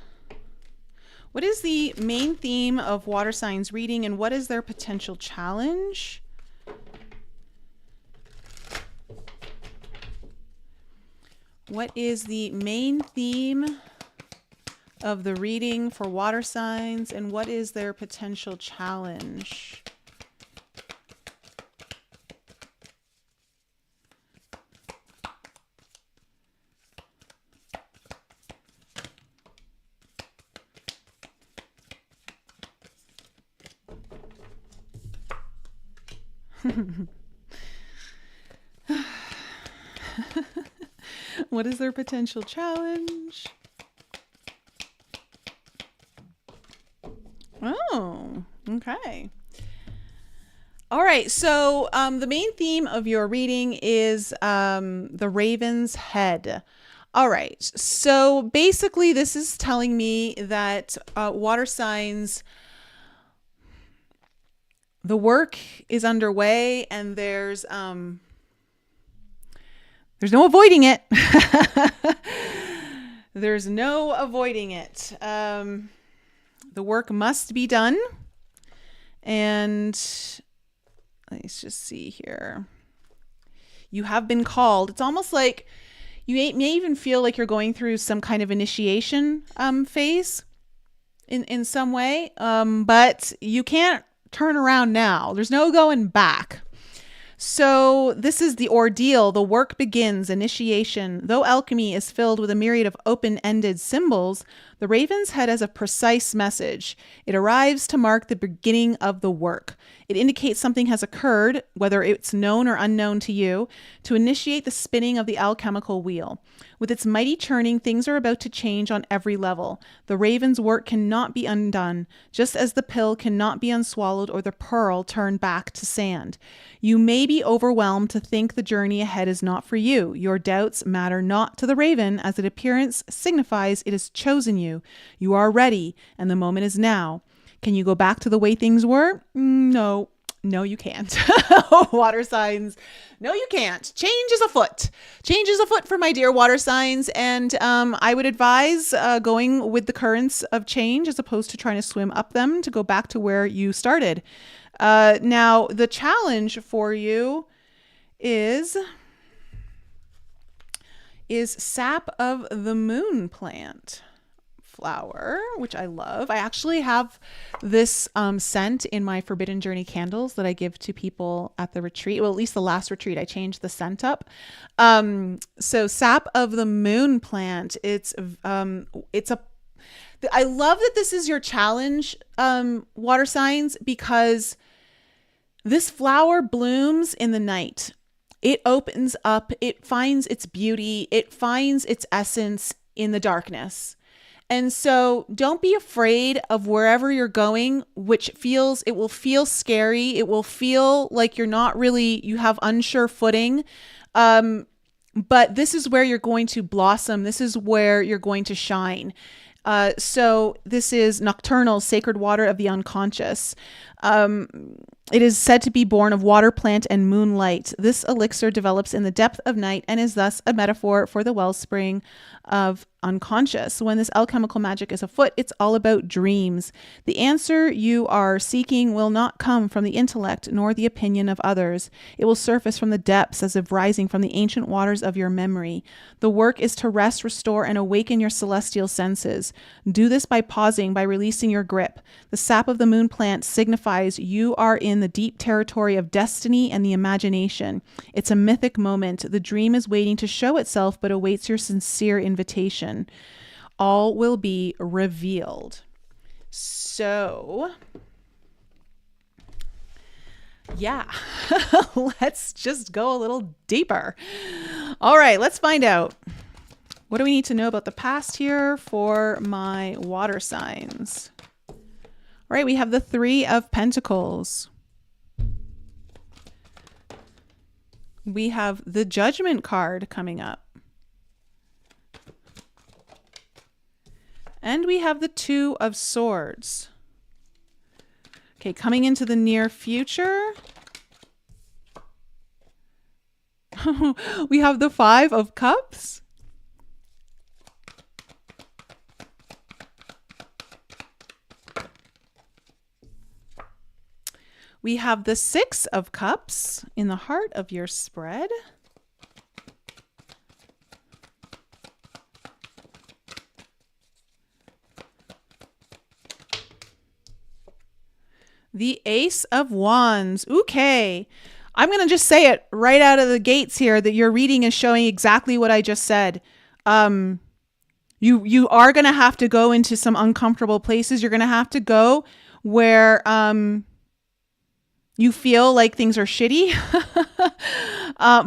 What is the main theme of water signs reading, and what is their potential challenge? What is the main theme of the reading for water signs, and what is their potential challenge? What is their potential challenge? Oh, okay. All right. So the main theme of your reading is the Raven's Head. All right. So basically, this is telling me that water signs, the work is underway, and there's no avoiding it. There's no avoiding it. The work must be done. And let's just see here. You have been called. It's almost like you may even feel like you're going through some kind of initiation phase in some way. But you can't turn around now. There's no going back. So this is the ordeal. The work begins, initiation. Though alchemy is filled with a myriad of open-ended symbols, the Raven's Head has a precise message. It arrives to mark the beginning of the work. It indicates something has occurred, whether it's known or unknown to you, to initiate the spinning of the alchemical wheel. With its mighty churning, things are about to change on every level. The Raven's work cannot be undone, just as the pill cannot be unswallowed or the pearl turned back to sand. You may be overwhelmed to think the journey ahead is not for you. Your doubts matter not to the Raven, as its appearance signifies it has chosen you. You are ready, and the moment is now. Can you go back to the way things were? No, you can't. Water signs. No, you can't. Change is afoot. Change is afoot for my dear water signs. And I would advise going with the currents of change as opposed to trying to swim up them to go back to where you started. Now, the challenge for you is sap of the moon plant flower, which I love. I actually have this scent in my Forbidden Journey candles that I give to people at the retreat. Well, at least the last retreat, I changed the scent up. So sap of the moon plant. I love that this is your challenge, water signs, because this flower blooms in the night. It opens up, it finds its beauty, it finds its essence in the darkness. And so don't be afraid of wherever you're going, it will feel scary. It will feel like you have unsure footing. But this is where you're going to blossom. This is where you're going to shine. So this is nocturnal, sacred water of the unconscious. It is said to be born of water plant and moonlight. This elixir develops in the depth of night and is thus a metaphor for the wellspring of unconscious. When this alchemical magic is afoot, it's all about dreams. The answer you are seeking will not come from the intellect nor the opinion of others. It will surface from the depths as if rising from the ancient waters of your memory. The work is to rest, restore, and awaken your celestial senses. Do this by pausing, by releasing your grip. The sap of the moon plant signifies you are in the deep territory of destiny and the imagination. It's a mythic moment. The dream is waiting to show itself, but awaits your sincere invitation. All will be revealed. So, yeah, let's just go a little deeper. All right, let's find out. What do we need to know about the past here for my water signs? All right, we have the Three of Pentacles. We have the Judgment card coming up. And we have the Two of Swords. Okay, coming into the near future, we have the Five of Cups. We have the Six of Cups in the heart of your spread. The Ace of Wands. Okay. I'm going to just say it right out of the gates here that your reading is showing exactly what I just said. You are going to have to go into some uncomfortable places. You're going to have to go where you feel like things are shitty,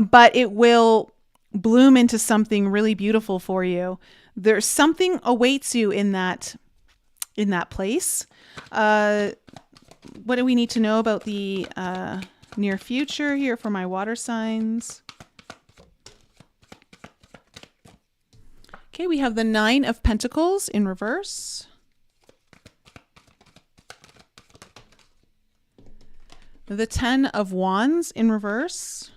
but it will bloom into something really beautiful for you. There's something awaits you in that place. What do we need to know about the near future here for my water signs? Okay, we have the Nine of Pentacles in reverse. The Ten of Wands in reverse.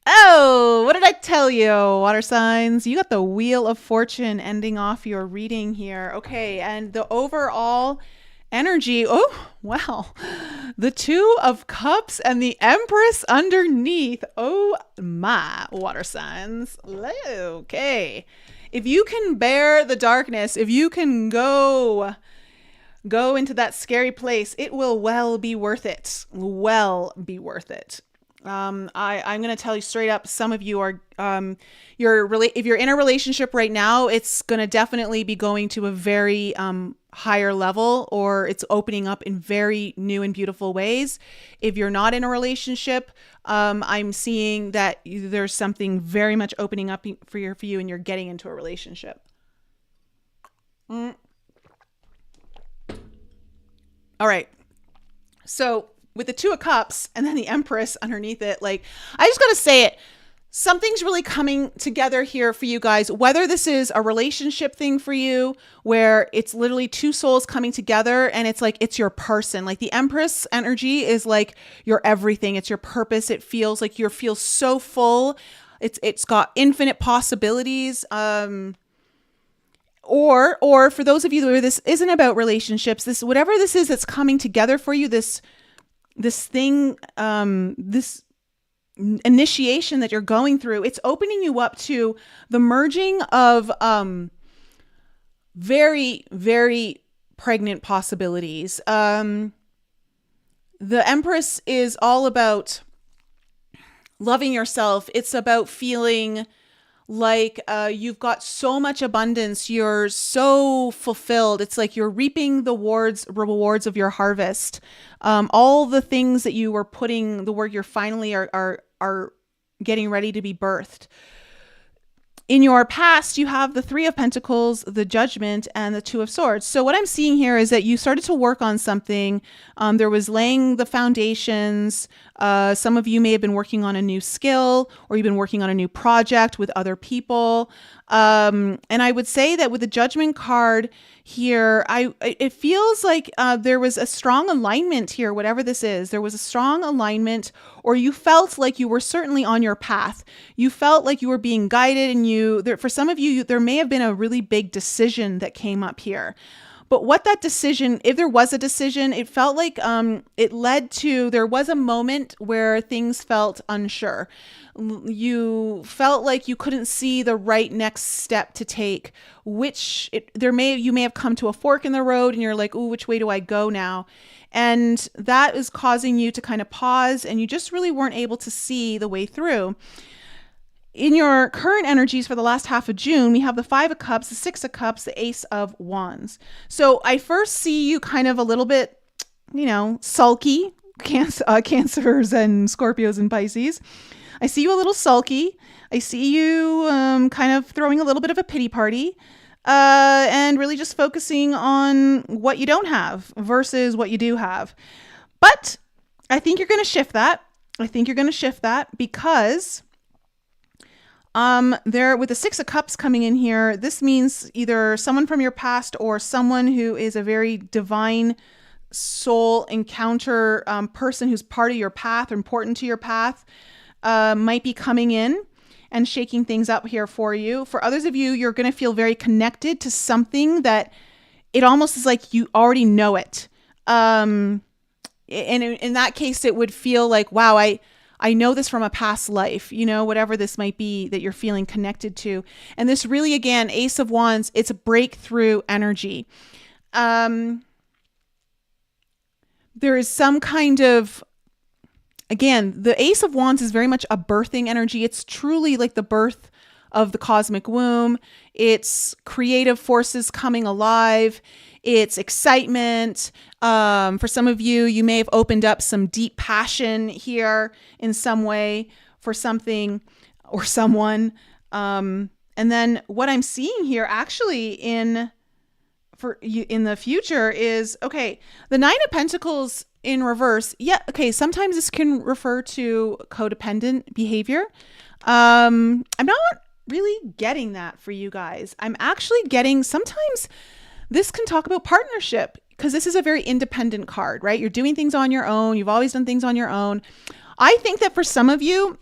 Oh, what did I tell you, water signs? You got the Wheel of Fortune ending off your reading here. Okay, and the overall energy, oh, well, the Two of Cups and the Empress underneath. Oh my, water signs. Okay. If you can bear the darkness, if you can go into that scary place, it will well be worth it. Well be worth it. I'm going to tell you straight up, some of you are, if you're in a relationship right now, it's going to definitely be going to a very, higher level, or it's opening up in very new and beautiful ways. If you're not in a relationship, I'm seeing that there's something very much opening up for you and you're getting into a relationship. All right. So with the Two of Cups and then the Empress underneath it, like, I just got to say it. Something's really coming together here for you guys, whether this is a relationship thing for you, where it's literally two souls coming together and it's like, it's your person. Like the Empress energy is like your everything. It's your purpose. It feels like you feel so full. It's got infinite possibilities. Or for those of you where this isn't about relationships, this, whatever this is that's coming together for you, this thing, this initiation that you're going through, it's opening you up to the merging of very, very pregnant possibilities. The Empress is all about loving yourself. It's about feeling like you've got so much abundance. You're so fulfilled. It's like you're reaping the rewards of your harvest. All the things that you were putting, the work you're finally are getting ready to be birthed. In your past, you have the Three of Pentacles, the Judgment, and the Two of Swords. So what I'm seeing here is that you started to work on something. There was laying the foundations. Some of you may have been working on a new skill, or you've been working on a new project with other people. And I would say that with the Judgment card here, it feels like there was a strong alignment here, whatever this is. There was a strong alignment, or you felt like you were certainly on your path. You felt like you were being guided, and for some of you, there may have been a really big decision that came up here. But what that decision, if there was a decision, it felt like it led to, there was a moment where things felt unsure. You felt like you couldn't see the right next step to take, you may have come to a fork in the road and you're like, ooh, which way do I go now? And that is causing you to kind of pause, and you just really weren't able to see the way through. In your current energies for the last half of June, we have the Five of Cups, the Six of Cups, the Ace of Wands. So I first see you kind of a little bit, sulky, Cancers and Scorpios and Pisces. I see you a little sulky. I see you kind of throwing a little bit of a pity party and really just focusing on what you don't have versus what you do have. But I think you're going to shift that. Because there, with the Six of Cups coming in here, this means either someone from your past or someone who is a very divine soul encounter person who's part of your path or important to your path might be coming in. and shaking things up here for you. For others of you, you're going to feel very connected to something that it almost is like you already know it. And in that case, it would feel like, wow, I know this from a past life, you know, whatever this might be that you're feeling connected to. And this really, again, Ace of Wands, it's a breakthrough energy. There is some kind of, again, the Ace of Wands is very much a birthing energy. It's truly like the birth of the cosmic womb. It's creative forces coming alive. It's excitement. For some of you, you may have opened up some deep passion here in some way for something or someone. And then what I'm seeing here actually in the future is, okay, the Nine of Pentacles in reverse. Yeah. Okay. Sometimes this can refer to codependent behavior. I'm not really getting that for you guys. I'm actually getting, sometimes this can talk about partnership, because this is a very independent card, right? You're doing things on your own. You've always done things on your own. I think that for some of you,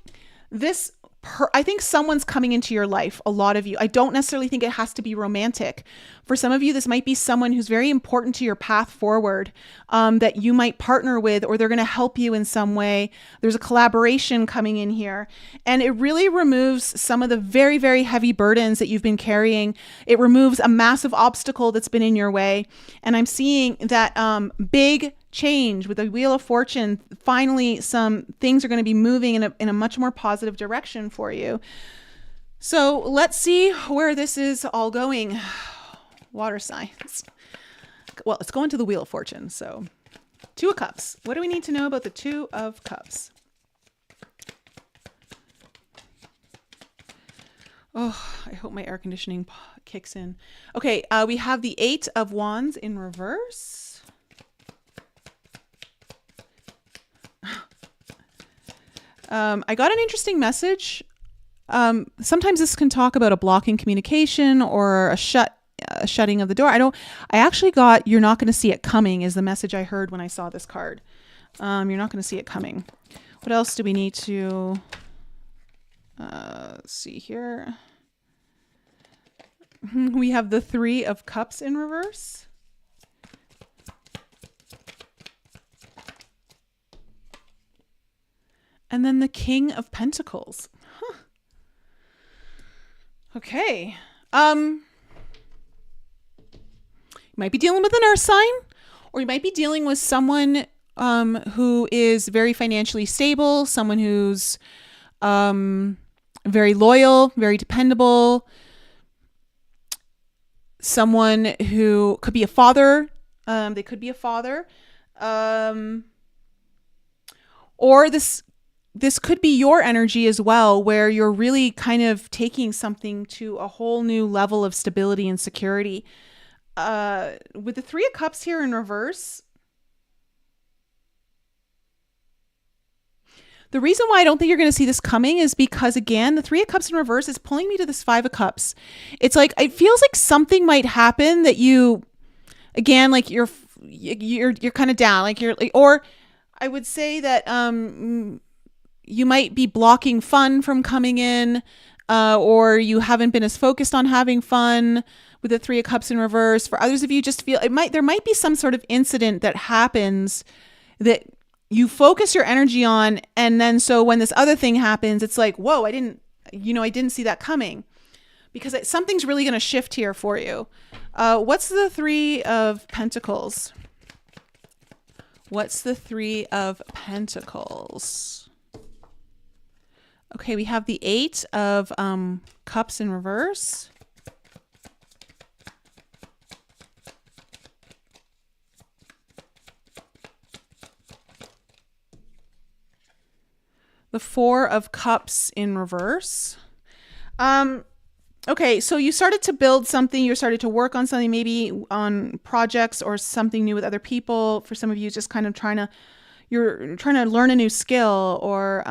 I think someone's coming into your life, a lot of you. I don't necessarily think it has to be romantic. For some of you, this might be someone who's very important to your path forward, that you might partner with, or they're going to help you in some way. There's a collaboration coming in here, and it really removes some of the very, very heavy burdens that you've been carrying. It removes a massive obstacle that's been in your way. And I'm seeing that big change with the Wheel of Fortune. Finally, some things are going to be moving in a much more positive direction for you. So let's see where this is all going. Water signs. Well, it's going to the Wheel of Fortune. So Two of Cups. What do we need to know about the Two of Cups? Oh, I hope my air conditioning kicks in. Okay, we have the Eight of Wands in reverse. I got an interesting message. Sometimes this can talk about a blocking communication or a shutting of the door. I actually got, you're not going to see it coming is the message I heard when I saw this card. You're not going to see it coming. What else do we need to see here? We have the Three of Cups in reverse. And then the King of Pentacles. Huh. Okay. You might be dealing with an earth sign, or you might be dealing with someone who is very financially stable, someone who's very loyal, very dependable, someone who could be a father. They could be a father. Or this could be your energy as well, where you're really kind of taking something to a whole new level of stability and security. With the Three of Cups here in reverse, the reason why I don't think you're going to see this coming is because, again, the Three of Cups in reverse is pulling me to this Five of Cups. It's like, it feels like something might happen that you, again, like you're kind of down, like you're like, or I would say that, you might be blocking fun from coming in, or you haven't been as focused on having fun with the Three of Cups in reverse. For others of you, just feel there might be some sort of incident that happens that you focus your energy on. And then, so when this other thing happens, it's like, whoa, I didn't see that coming, because something's really going to shift here for you. What's the Three of Pentacles? What's the Three of Pentacles? Okay, we have the Eight of Cups in reverse. The Four of Cups in reverse. Okay, so you started to build something, you started to work on something, maybe on projects or something new with other people. For some of you, just kind of you're trying to learn a new skill or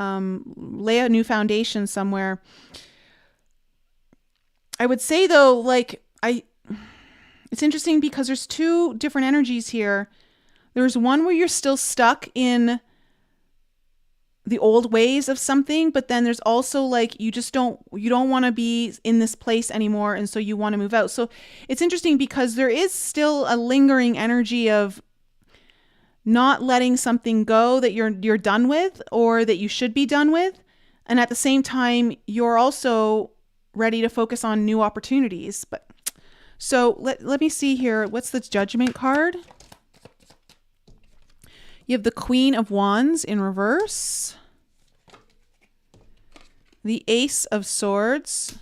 lay a new foundation somewhere. I would say though, it's interesting because there's two different energies here. There's one where you're still stuck in the old ways of something, but then there's also like you don't want to be in this place anymore, and so you want to move out. So it's interesting because there is still a lingering energy of not letting something go that you're done with or that you should be done with, and at the same time you're also ready to focus on new opportunities. But so let me see here, what's the Judgment card? You have the Queen of Wands in reverse, the Ace of Swords,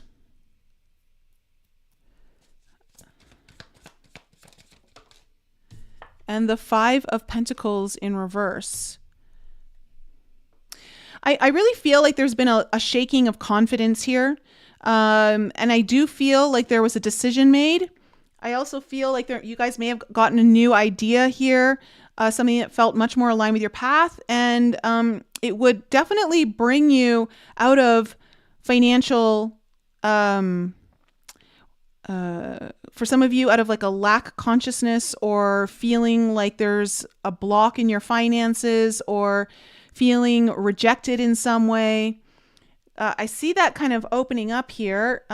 and the Five of Pentacles in reverse. I really feel like there's been a shaking of confidence here. And I do feel like there was a decision made. I also feel like you guys may have gotten a new idea here. Something that felt much more aligned with your path, and it would definitely bring you out of financial, for some of you, out of like a lack consciousness or feeling like there's a block in your finances or feeling rejected in some way. I see that kind of opening up here.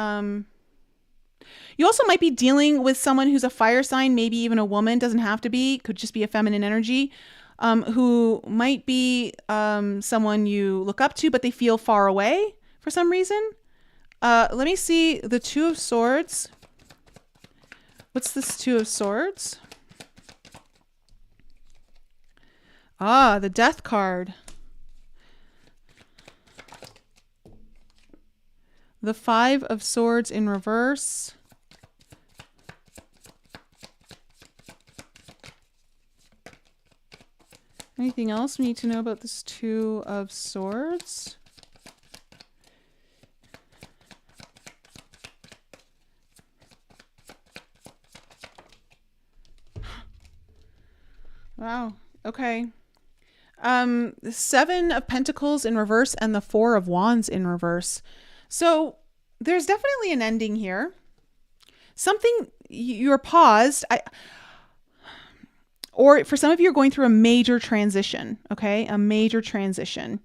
You also might be dealing with someone who's a fire sign, maybe even a woman, doesn't have to be, could just be a feminine energy, who might be someone you look up to, but they feel far away for some reason. Let me see the Two of Swords. What's this Two of Swords? Ah, the Death card. The Five of Swords in reverse. Anything else we need to know about this Two of Swords? Wow. Okay. The Seven of Pentacles in reverse and the Four of Wands in reverse. So there's definitely an ending here. Something you're paused. Or for some of you are going through a major transition, okay? A major transition.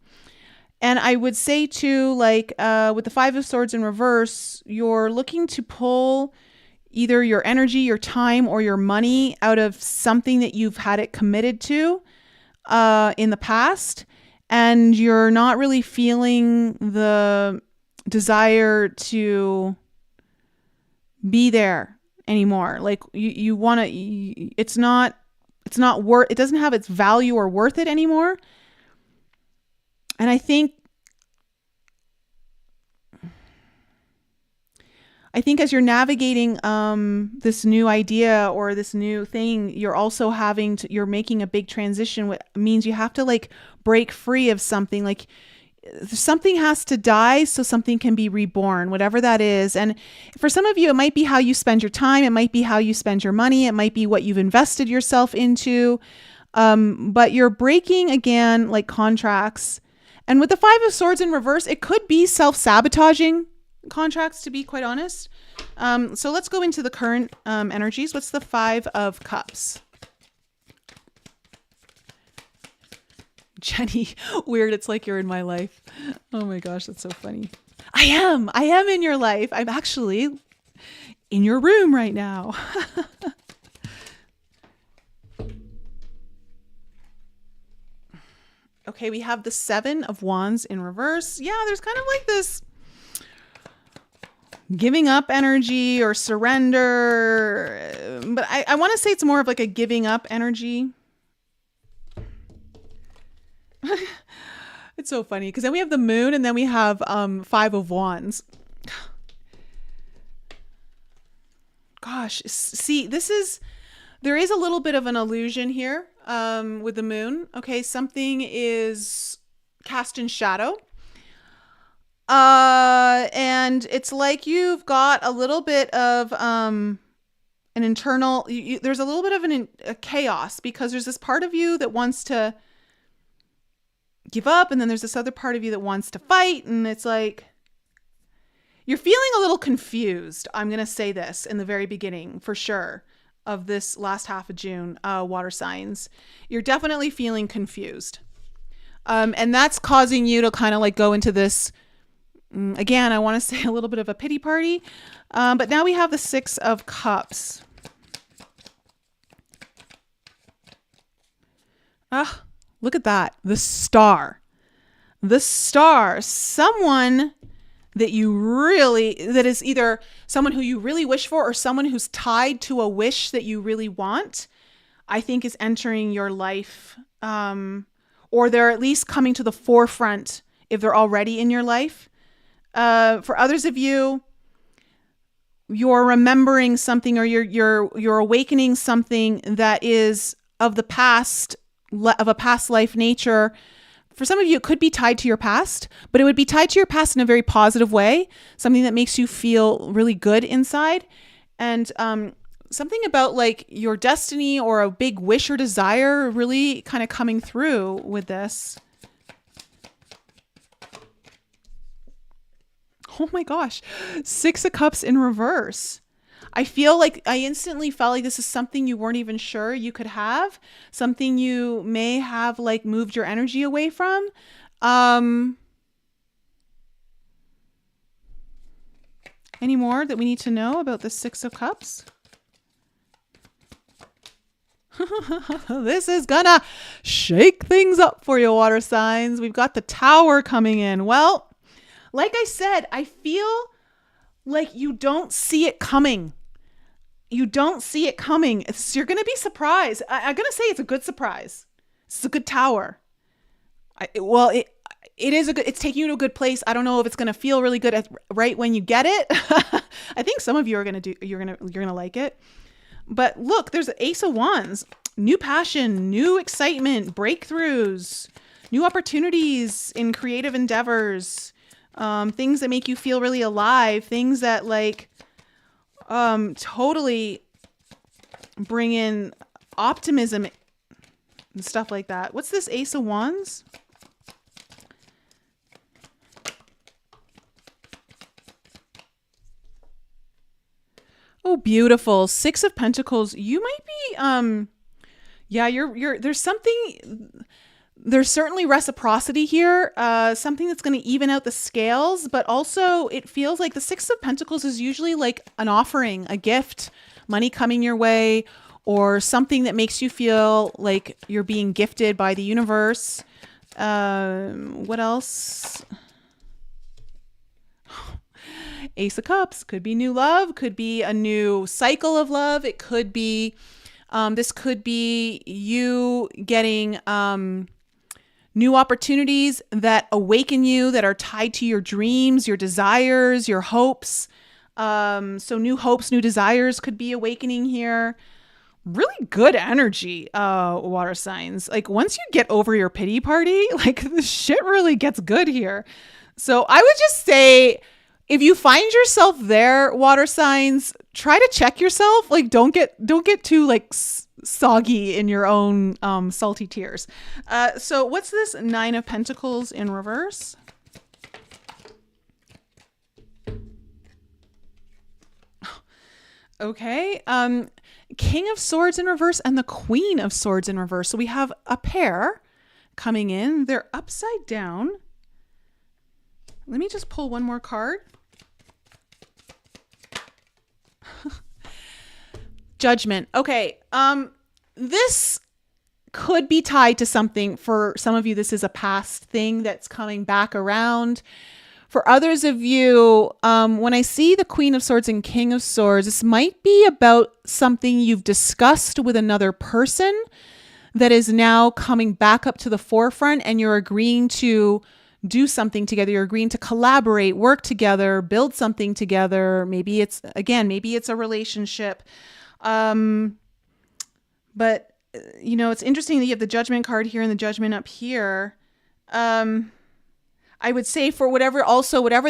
And I would say too, like with the Five of Swords in reverse, you're looking to pull either your energy, your time, or your money out of something that you've had it committed to in the past. And you're not really feeling the desire to be there anymore. Like you want to, it's not worth, it doesn't have its value or worth it anymore. And I think as you're navigating this new idea or this new thing, you're also you're making a big transition, which means you have to like break free of something. Like something has to die so something can be reborn, whatever that is. And for some of you, it might be how you spend your time. It might be how you spend your money. It might be what you've invested yourself into. But you're breaking again, like contracts. And with the Five of Swords in reverse, it could be self-sabotaging contracts, to be quite honest. So let's go into the current energies. What's the Five of Cups? Jenny, weird. It's like you're in my life. Oh my gosh, that's so funny. I am in your life. I'm actually in your room right now. Okay, we have the Seven of Wands in reverse. Yeah, there's kind of like this giving up energy or surrender. But I want to say it's more of like a giving up energy. It's so funny because then we have the Moon and then we have Five of Wands. Gosh, see, there is a little bit of an illusion here with the Moon. Okay, something is cast in shadow. And it's like you've got a little bit of an internal, there's a little bit of a chaos because there's this part of you that wants to give up, and then there's this other part of you that wants to fight, and it's like you're feeling a little confused. I'm going to say this in the very beginning for sure of this last half of June, water signs. You're definitely feeling confused. And that's causing you to kind of like go into this, again, I want to say a little bit of a pity party. But now we have the Six of Cups. Ah, look at that. The Star. The Star. Someone that that is either someone who you really wish for or someone who's tied to a wish that you really want, I think is entering your life. Or they're at least coming to the forefront if they're already in your life. For others of you, you're remembering something, or you're awakening something that is of the past, of a past life nature. For some of you, it could be tied to your past, but it would be tied to your past in a very positive way, something that makes you feel really good inside. And something about like your destiny or a big wish or desire really kind of coming through with this. Oh my gosh, Six of Cups in reverse. I feel like I instantly felt like this is something you weren't even sure you could have, something you may have like moved your energy away from. Any more that we need to know about the Six of Cups? This is gonna shake things up for you, water signs. We've got the Tower coming in. Well, like I said, I feel like you don't see it coming. You don't see it coming. You're going to be surprised. I'm going to say it's a good surprise. It's a good Tower. It is it's taking you to a good place. I don't know if it's going to feel really good right when you get it. I think some of you are going to you're going to like it. But look, there's an Ace of Wands, new passion, new excitement, breakthroughs, new opportunities in creative endeavors, things that make you feel really alive, things that like totally bring in optimism and stuff like that. What's this Ace of Wands? Oh, beautiful. Six of Pentacles. You might be, there's certainly reciprocity here. Something that's going to even out the scales, but also it feels like the Six of Pentacles is usually like an offering, a gift, money coming your way, or something that makes you feel like you're being gifted by the universe. What else? Ace of Cups could be new love, could be a new cycle of love. It could be, this could be you getting new opportunities that awaken you, that are tied to your dreams, your desires, your hopes. So new hopes, new desires could be awakening here. Really good energy, water signs. Like once you get over your pity party, like the shit really gets good here. So I would just say, if you find yourself there, water signs, try to check yourself. Like don't get too like soggy in your own salty tears. So what's this Nine of Pentacles in reverse? Okay. King of Swords in reverse and the Queen of Swords in reverse. So we have a pair coming in. They're upside down. Let me just pull one more card. Judgment. Okay. This could be tied to something. For some of you, this is a past thing that's coming back around. For others of you, when I see the Queen of Swords and King of Swords, this might be about something you've discussed with another person that is now coming back up to the forefront, and you're agreeing to do something together. You're agreeing to collaborate, work together, build something together. Maybe it's a relationship. But you know, it's interesting that you have the Judgment card here and the Judgment up here. I would say for whatever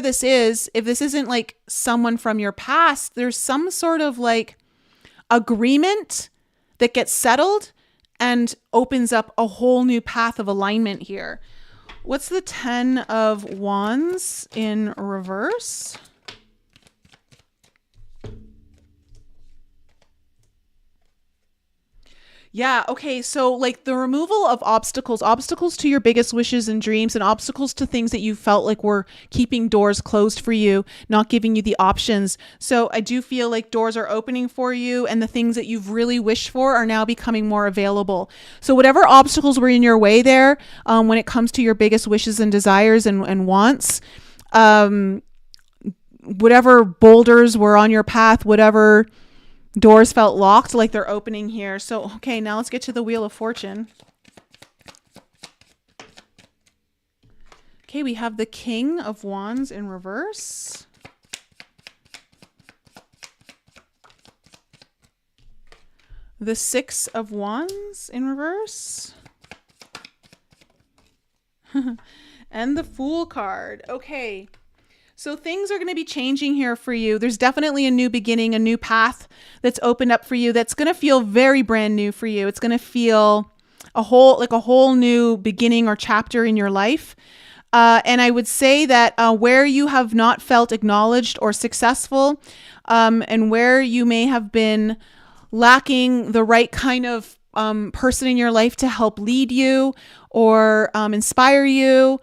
this is, if this isn't like someone from your past, there's some sort of like agreement that gets settled and opens up a whole new path of alignment here. What's the Ten of Wands in reverse? Yeah, okay. So like the removal of obstacles to your biggest wishes and dreams, and obstacles to things that you felt like were keeping doors closed for you, not giving you the options. So I do feel like doors are opening for you, and the things that you've really wished for are now becoming more available. So whatever obstacles were in your way there, when it comes to your biggest wishes and desires and wants, whatever boulders were on your path, whatever doors felt locked, like they're opening here. So, okay, now let's get to the Wheel of Fortune. Okay, we have the King of Wands in reverse. The Six of Wands in reverse. And the Fool card. Okay. So things are going to be changing here for you. There's definitely a new beginning, a new path that's opened up for you that's going to feel very brand new for you. It's going to feel a whole new beginning or chapter in your life. And I would say that where you have not felt acknowledged or successful, and where you may have been lacking the right kind of person in your life to help lead you or inspire you,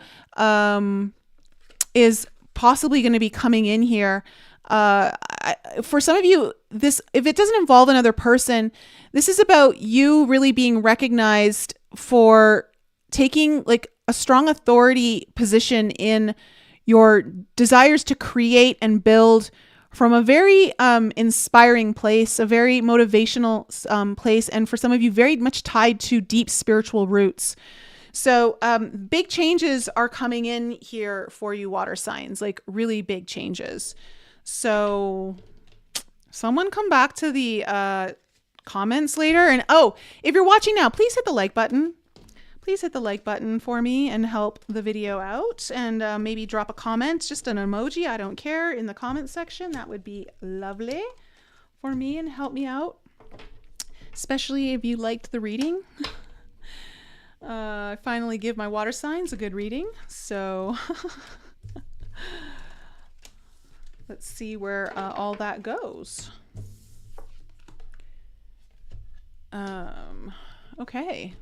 is possibly going to be coming in here. For some of you, this, if it doesn't involve another person, this is about you really being recognized for taking like a strong authority position in your desires to create and build from a very inspiring place, a very motivational place, and for some of you, very much tied to deep spiritual roots. So big changes are coming in here for you, water signs, like really big changes. So someone come back to the comments later. And oh, if you're watching now, please hit the like button. Please hit the like button for me and help the video out. And maybe drop a comment, just an emoji, I don't care, in the comment section. That would be lovely for me and help me out, especially if you liked the reading. I finally give my water signs a good reading. So let's see where all that goes. Okay.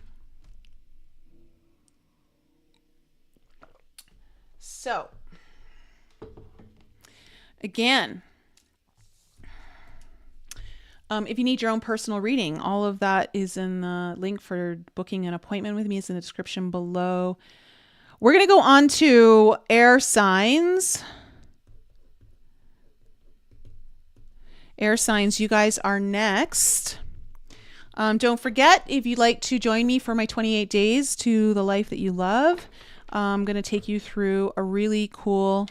So again, if you need your own personal reading, all of that is in the link for booking an appointment with me. It's in the description below. We're going to go on to air signs. Air signs, you guys are next. Don't forget, if you'd like to join me for my 28 days to the life that you love, I'm going to take you through a really cool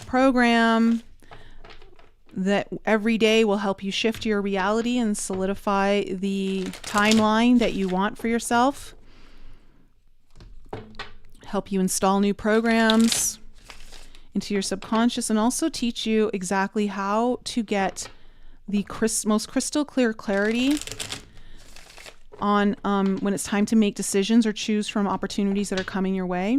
program that every day will help you shift your reality and solidify the timeline that you want for yourself. Help you install new programs into your subconscious, and also teach you exactly how to get the most crystal clear clarity on when it's time to make decisions or choose from opportunities that are coming your way.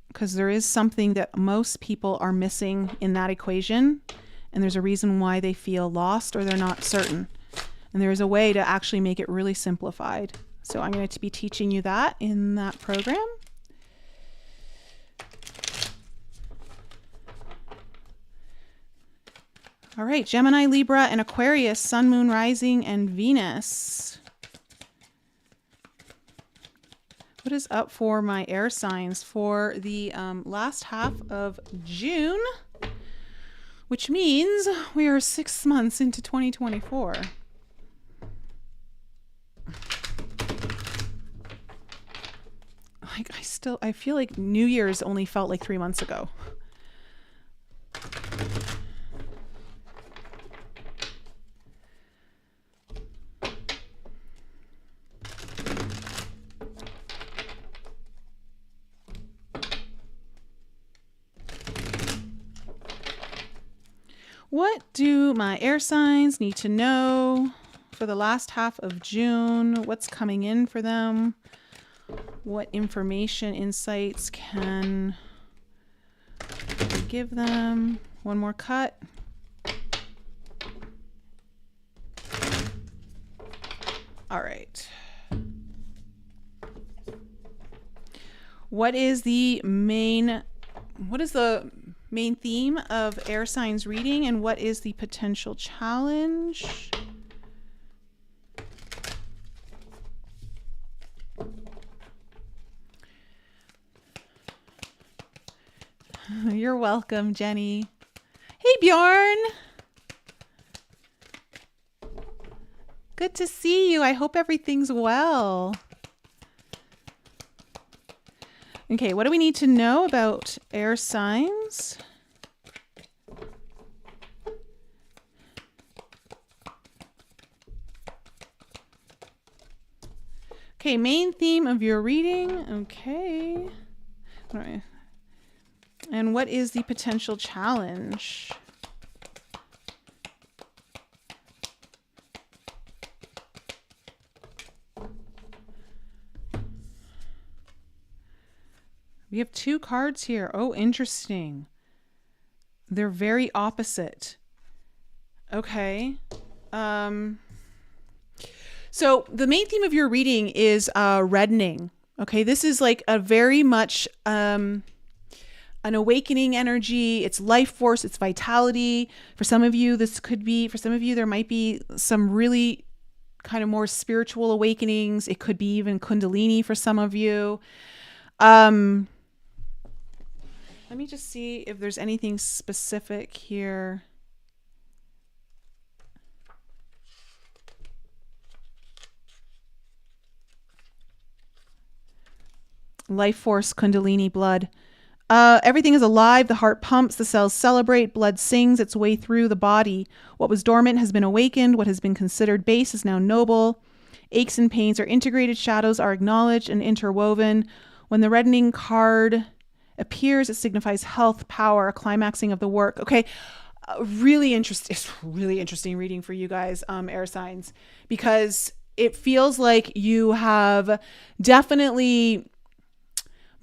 Because there is something that most people are missing in that equation, and there's a reason why they feel lost or they're not certain. And there is a way to actually make it really simplified. So I'm going to be teaching you that in that program. All right, Gemini, Libra, and Aquarius, Sun, Moon, Rising, and Venus. What is up for my air signs for the last half of June, which means we are 6 months into 2024. Like I feel like New Year's only felt like 3 months ago. What do my air signs need to know for the last half of June? What's coming in for them? What information, insights can I give them? One more cut. All right. What is the main theme of air signs reading, and what is the potential challenge? You're welcome, Jenny. Hey, Bjorn. Good to see you. I hope everything's well. Okay, what do we need to know about air signs? Okay, main theme of your reading. Okay. All right. And what is the potential challenge? We have 2 cards here. Oh, interesting. They're very opposite. Okay. So the main theme of your reading is reddening. Okay, this is like a very much an awakening energy. It's life force, it's vitality. For some of you, there might be some really kind of more spiritual awakenings. It could be even Kundalini for some of you. Let me just see if there's anything specific here. Life force, Kundalini, blood. Everything is alive. The heart pumps. The cells celebrate. Blood sings its way through the body. What was dormant has been awakened. What has been considered base is now noble. Aches and pains are integrated. Shadows are acknowledged and interwoven. When the reddening card appears, it signifies health, power, a climaxing of the work. Okay, really interesting reading for you guys, air signs, because it feels like you have definitely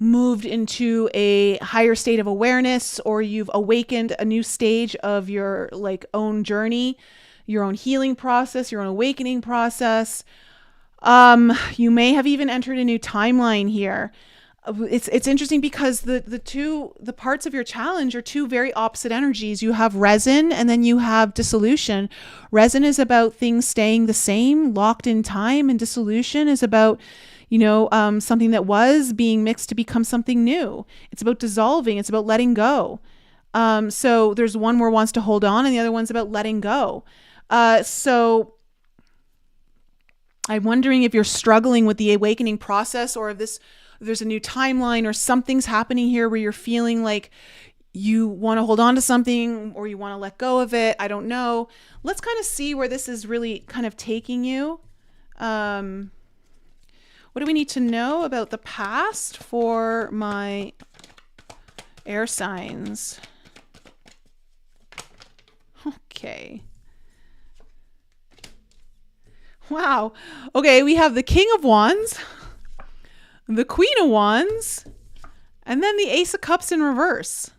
moved into a higher state of awareness, or you've awakened a new stage of your own journey, your own healing process, your own awakening process. You may have even entered a new timeline here. It's interesting because the parts of your challenge are 2 very opposite energies. You have resin and then you have dissolution. Resin is about things staying the same, locked in time, and dissolution is about something that was being mixed to become something new. It's about dissolving. It's about letting go. So there's one where wants to hold on and the other one's about letting go. So I'm wondering if you're struggling with the awakening process, or if there's a new timeline or something's happening here where you're feeling like you want to hold on to something or you want to let go of it. I don't know. Let's kind of see where this is really kind of taking you. What do we need to know about the past for my air signs? Okay. Wow. Okay, we have the King of Wands, the Queen of Wands, and then the Ace of Cups in reverse.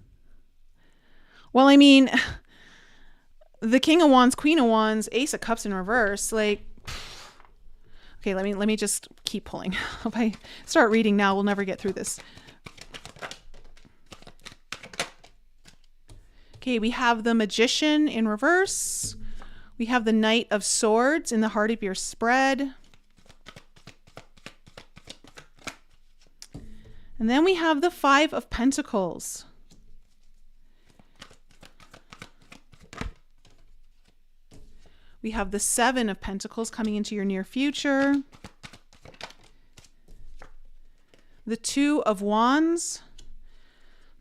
Well, I mean, the King of Wands, Queen of Wands, Ace of Cups in reverse, okay, let me just keep pulling. If I start reading now, we'll never get through this. Okay, we have the Magician in reverse. We have the Knight of Swords in the heart of your spread. And then we have the Five of Pentacles. We have the Seven of Pentacles coming into your near future. The Two of Wands.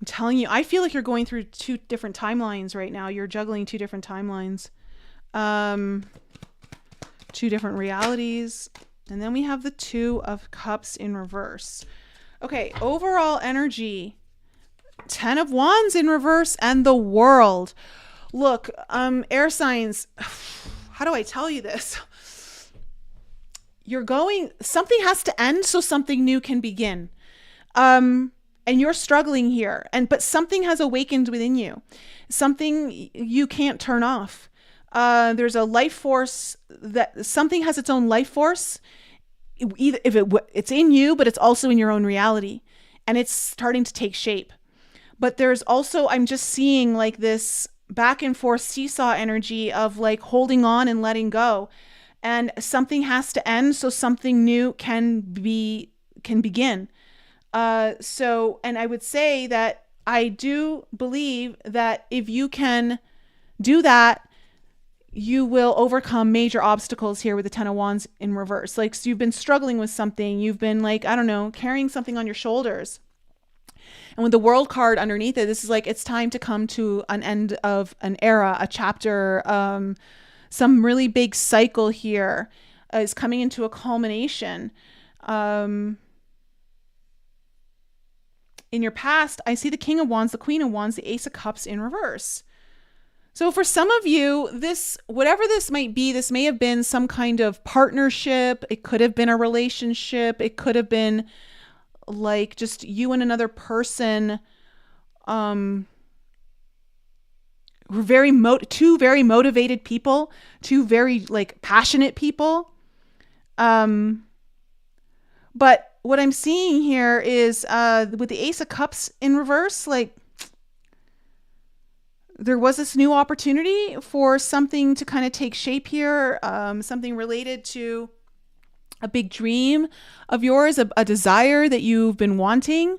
I'm telling you, I feel like you're going through 2 different timelines right now. You're juggling 2 different timelines. 2 different realities. And then we have the Two of Cups in reverse. Okay, overall energy. 10 of Wands in reverse and the World. Look, air signs... How do I tell you this? Something has to end so something new can begin. And you're struggling here, but something has awakened within you. Something you can't turn off. There's a life force, that something has its own life force. Either if it's in you, but it's also in your own reality, and it's starting to take shape. But there's also, I'm just seeing like this back and forth seesaw energy of like holding on and letting go, and something has to end so something new can begin. So, and I would say that I do believe that if you can do that, you will overcome major obstacles here with the Ten of Wands in reverse. Like, so you've been struggling with something. You've been like, I don't know, carrying something on your shoulders. And with the World card underneath it, this is like, it's time to come to an end of an era, a chapter. Some really big cycle here is coming into a culmination. In your past, I see the King of Wands, the Queen of Wands, the Ace of Cups in reverse. So for some of you, this, whatever this might be, this may have been some kind of partnership. It could have been a relationship. It could have been like just you and another person, two very motivated people, two very like passionate people. But what I'm seeing here is with the Ace of Cups in reverse, like, there was this new opportunity for something to kind of take shape here, something related to a big dream of yours, a desire that you've been wanting.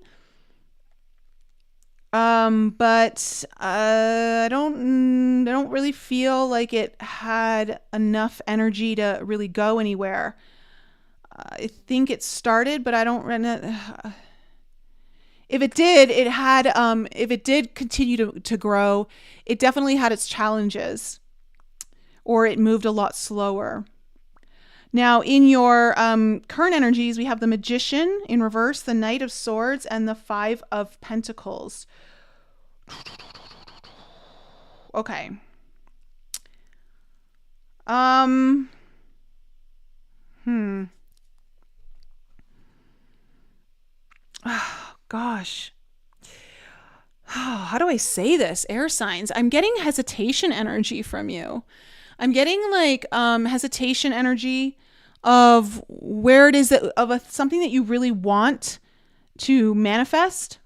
But I don't really feel like it had enough energy to really go anywhere. I think it started, but I don't. If it did, if it did continue to grow, it definitely had its challenges, or it moved a lot slower. Now, in your current energies, we have the Magician in reverse, the Knight of Swords, and the Five of Pentacles. Okay. Oh, gosh. How do I say this? Air signs. I'm getting hesitation energy from you. I'm getting like hesitation energy of where it is that something that you really want to manifest.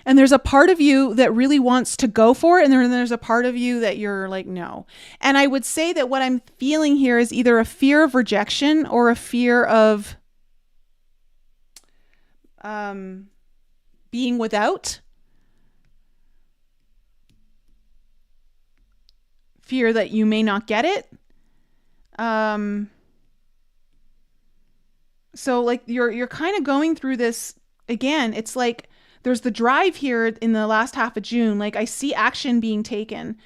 And there's a part of you that really wants to go for it. And then there's a part of you that you're like, no. And I would say that what I'm feeling here is either a fear of rejection or a fear of being without. Fear that you may not get it. So like you're kind of going through this again. It's like there's the drive here in the last half of June. Like I see action being taken,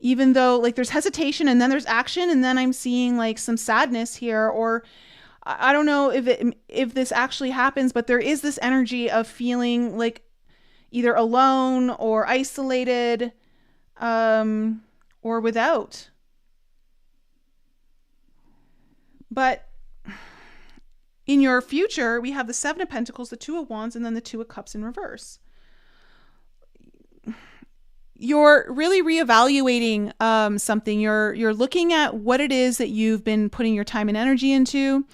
even though like there's hesitation and then there's action, and then I'm seeing like some sadness here, or I don't know if this actually happens, but there is this energy of feeling like either alone or isolated, or without. But in your future, we have the Seven of Pentacles, the Two of Wands, and then the Two of Cups in reverse. You're really reevaluating something. You're looking at what it is that you've been putting your time and energy into.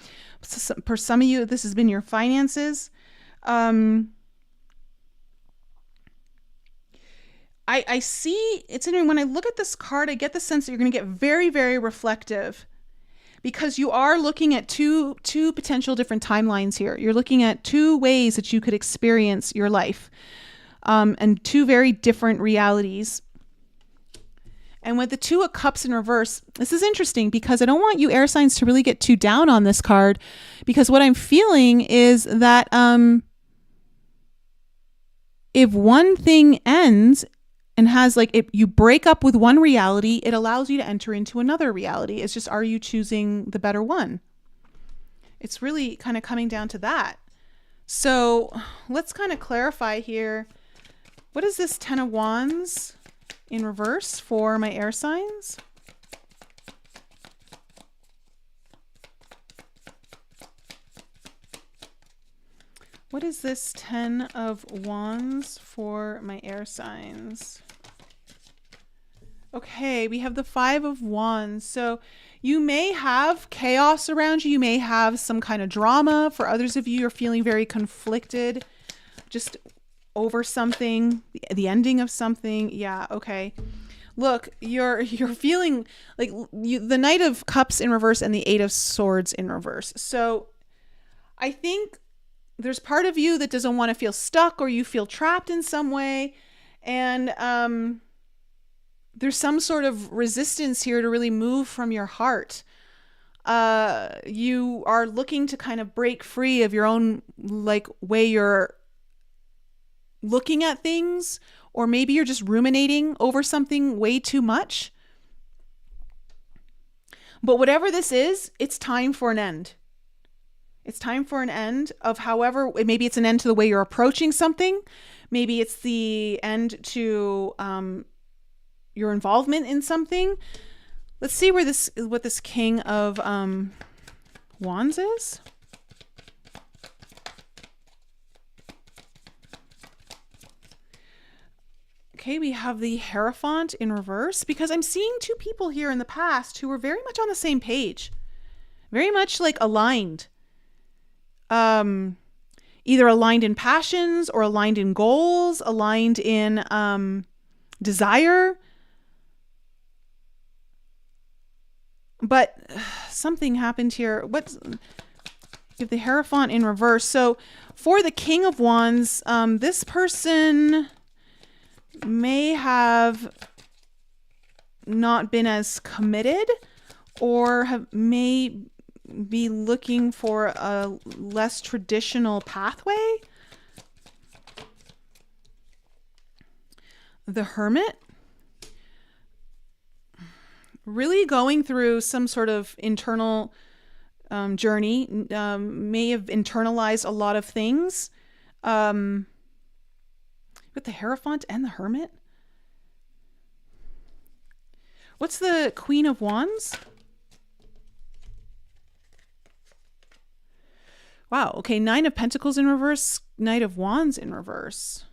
For some of you, this has been your finances. I see, it's interesting, when I look at this card, I get the sense that you're going to get very, very reflective, because you are looking at two potential different timelines here. You're looking at two ways that you could experience your life, and two very different realities. And with the Two of Cups in reverse, this is interesting because I don't want you air signs to really get too down on this card, because what I'm feeling is that if one thing ends and has like, if you break up with one reality, it allows you to enter into another reality. It's just, are you choosing the better one? It's really kind of coming down to that. So let's kind of clarify here. What is this Ten of Wands in reverse for my air signs? What is this Ten of Wands for my air signs? Okay, we have the Five of Wands. So you may have chaos around you. You may have some kind of drama. For others of you, you're feeling very conflicted just over something, the ending of something. Yeah, okay. Look, you're feeling like the Knight of Cups in reverse and the Eight of Swords in reverse. So I think there's part of you that doesn't want to feel stuck, or you feel trapped in some way. And there's some sort of resistance here to really move from your heart. You are looking to kind of break free of your own like way you're looking at things, or maybe you're just ruminating over something way too much. But whatever this is, it's time for an end. It's time for an end of however, maybe it's an end to the way you're approaching something. Maybe it's the end to your involvement in something. Let's see what this King of Wands is. Okay, we have the Hierophant in reverse, because I'm seeing two people here in the past who were very much on the same page. Very much like aligned. Either aligned in passions or aligned in goals, aligned in desire. But something happened here. What's the Hierophant in reverse? So for the King of Wands, this person may have not been as committed, or may be looking for a less traditional pathway. The Hermit, really going through some sort of internal journey, may have internalized a lot of things. With the Hierophant and the Hermit. What's the Queen of Wands? Wow, okay, Nine of Pentacles in reverse, Knight of Wands in reverse.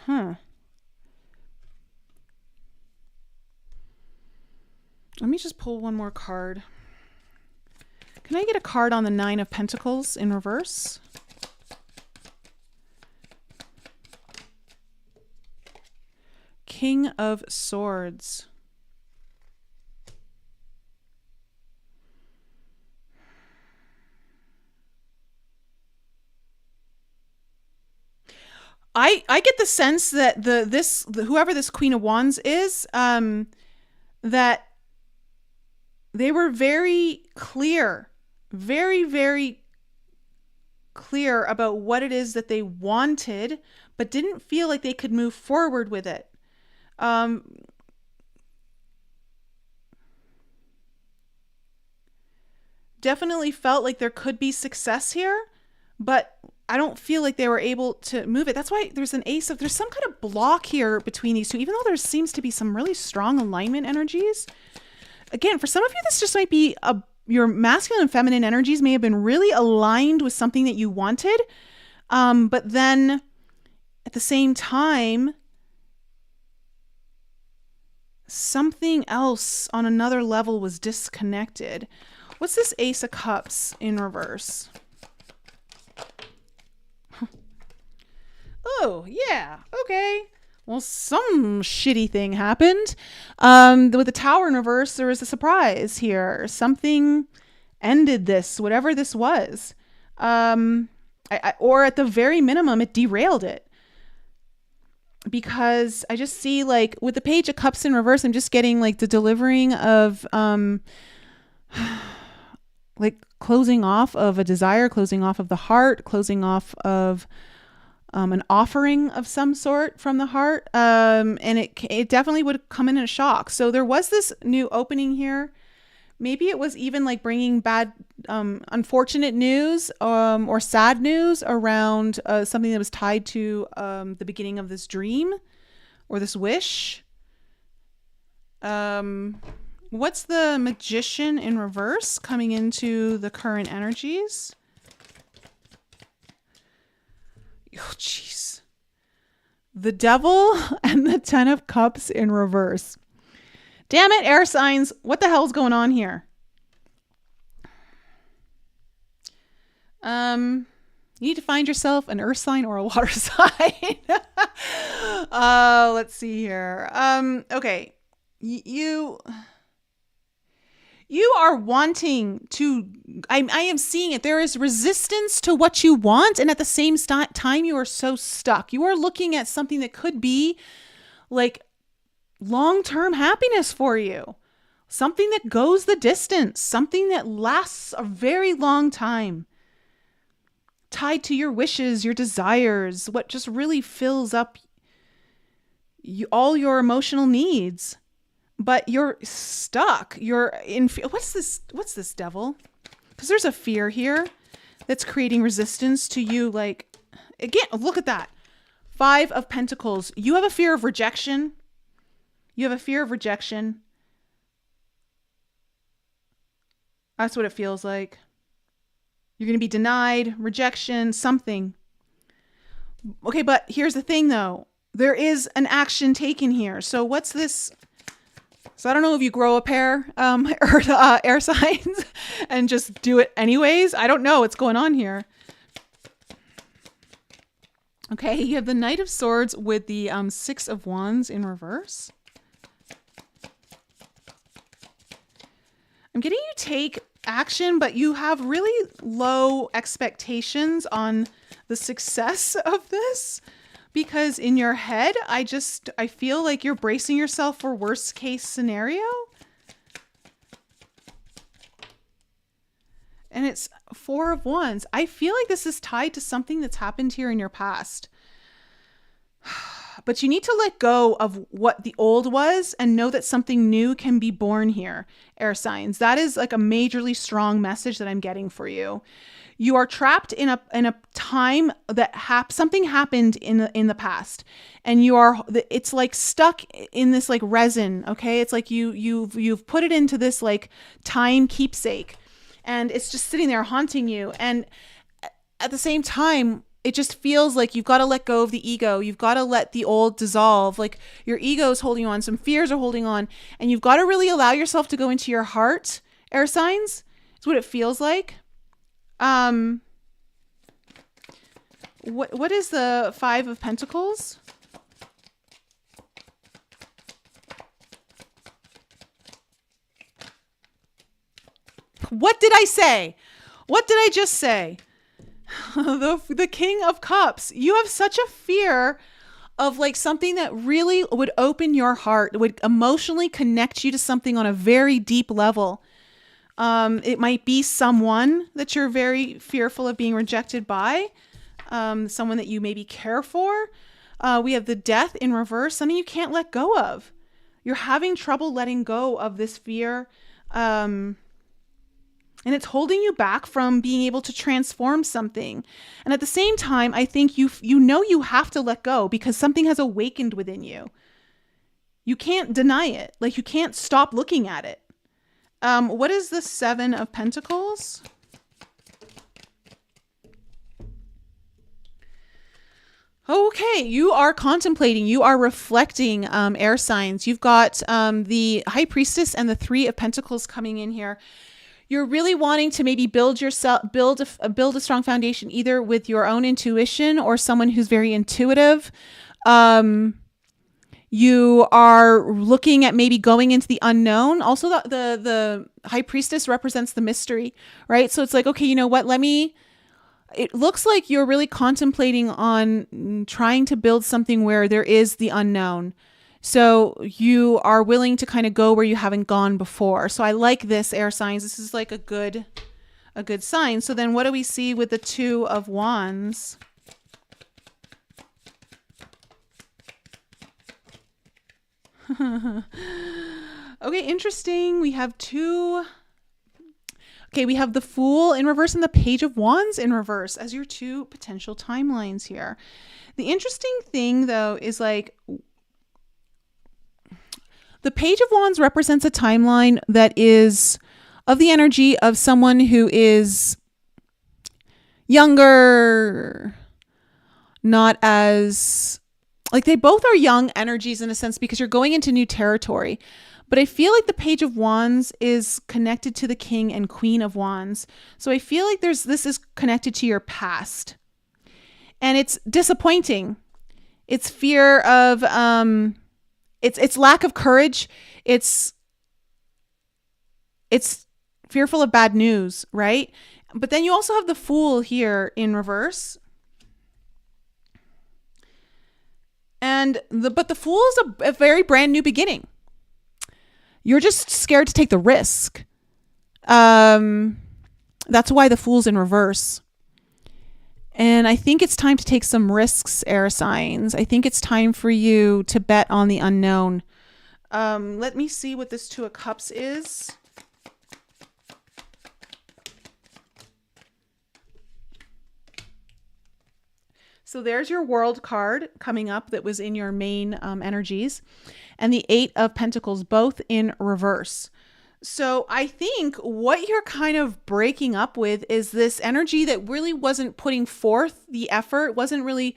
Huh. Let me just pull one more card. Can I get a card on the Nine of Pentacles in reverse? King of Swords. I get the sense that whoever this Queen of Wands is, that they were very clear, very clear about what it is that they wanted, but didn't feel like they could move forward with it. Definitely felt like there could be success here, but I don't feel like they were able to move it. That's why there's there's some kind of block here between these two, even though there seems to be some really strong alignment energies. Again, for some of you, this just might be your masculine and feminine energies may have been really aligned with something that you wanted. But then at the same time, something else on another level was disconnected. What's this Ace of Cups in reverse? Oh, yeah. Okay. Well, some shitty thing happened. With the Tower in reverse, there was a surprise here. Something ended this, whatever this was. Or at the very minimum, it derailed it. Because I just see, like, with the Page of Cups in reverse, I'm just getting, like, the delivering of, like, closing off of a desire, closing off of the heart, closing off of an offering of some sort from the heart. And it definitely would come in a shock. So there was this new opening here. Maybe it was even like bringing bad, unfortunate news or sad news around something that was tied to the beginning of this dream or this wish. What's the Magician in reverse coming into the current energies? Oh, jeez. The Devil and the 10 of Cups in reverse. Damn it, air signs. What the hell's going on here? You need to find yourself an earth sign or a water sign. Let's see here. Okay. You are wanting to, I am seeing it. There is resistance to what you want. And at the same time, you are so stuck. You are looking at something that could be like long-term happiness for you. Something that goes the distance. Something that lasts a very long time. Tied to your wishes, your desires, what just really fills up all your emotional needs. But you're stuck. You're in. What's this, devil? Because there's a fear here that's creating resistance to you. Like, again, look at that. 5 of Pentacles. You have a fear of rejection. You have a fear of rejection. That's what it feels like. You're going to be denied, rejection, something. Okay, but here's the thing, though. There is an action taken here. So what's this? So I don't know if you grow a pair air signs and just do it anyways. I don't know what's going on here. Okay, you have the Knight of Swords with the 6 of Wands in reverse. I'm getting you take action, but you have really low expectations on the success of this. Because in your head, I feel like you're bracing yourself for worst case scenario. And it's 4 of Wands. I feel like this is tied to something that's happened here in your past. But you need to let go of what the old was and know that something new can be born here, air signs. That is like a majorly strong message that I'm getting for you. You are trapped in a time that something happened in the past, and it's like stuck in this like resin. Okay, it's like you've put it into this like time keepsake, and it's just sitting there haunting you. And at the same time, it just feels like you've got to let go of the ego. You've got to let the old dissolve. Like your ego is holding on, some fears are holding on, and you've got to really allow yourself to go into your heart. Air signs. It's what it feels like. What is the 5 of Pentacles? What did I say? What did I just say? The King of Cups. You have such a fear of like something that really would open your heart, would emotionally connect you to something on a very deep level. It might be someone that you're very fearful of being rejected by, someone that you maybe care for. We have the Death in reverse, something you can't let go of. You're having trouble letting go of this fear. And it's holding you back from being able to transform something. And at the same time, I think you have to let go because something has awakened within you. You can't deny it. Like you can't stop looking at it. What is the 7 of Pentacles? Okay, you are contemplating, you are reflecting, air signs. You've got the High Priestess and the 3 of Pentacles coming in here. You're really wanting to maybe build a strong foundation, either with your own intuition or someone who's very intuitive. You are looking at maybe going into the unknown. Also, the High Priestess represents the mystery, right? So it's like, okay, you know what? It looks like you're really contemplating on trying to build something where there is the unknown. So you are willing to kind of go where you haven't gone before. So I like this, air signs. This is like a good sign. So then what do we see with the 2 of Wands? Okay, interesting. We have 2. Okay, we have the Fool in reverse and the Page of Wands in reverse as your 2 potential timelines here. The interesting thing, though, is like the Page of Wands represents a timeline that is of the energy of someone who is younger, not as, like, they both are young energies in a sense because you're going into new territory. But I feel like the Page of Wands is connected to the King and Queen of Wands. So I feel like this is connected to your past. And it's disappointing. It's fear of, it's lack of courage. It's fearful of bad news, right? But then you also have the Fool here in reverse. And but the Fool is a very brand new beginning. You're just scared to take the risk. That's why the Fool's in reverse. And I think it's time to take some risks, air signs. I think it's time for you to bet on the unknown. Let me see what this Two of Cups is. So there's your World card coming up that was in your main energies. And the Eight of Pentacles, both in reverse. So I think what you're kind of breaking up with is this energy that really wasn't putting forth the effort, wasn't really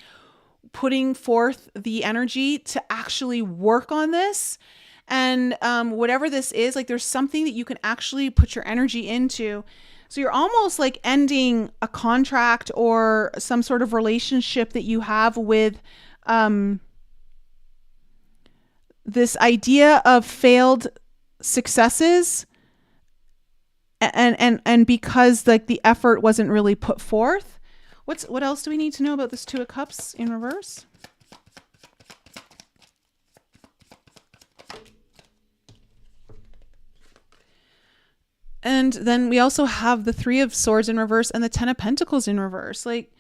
putting forth the energy to actually work on this. And whatever this is, like there's something that you can actually put your energy into. So you're almost like ending a contract or some sort of relationship that you have with this idea of failed successes, and because like the effort wasn't really put forth. What else do we need to know about this Two of Cups in reverse? And then we also have the Three of Swords in reverse and the Ten of Pentacles in reverse. Like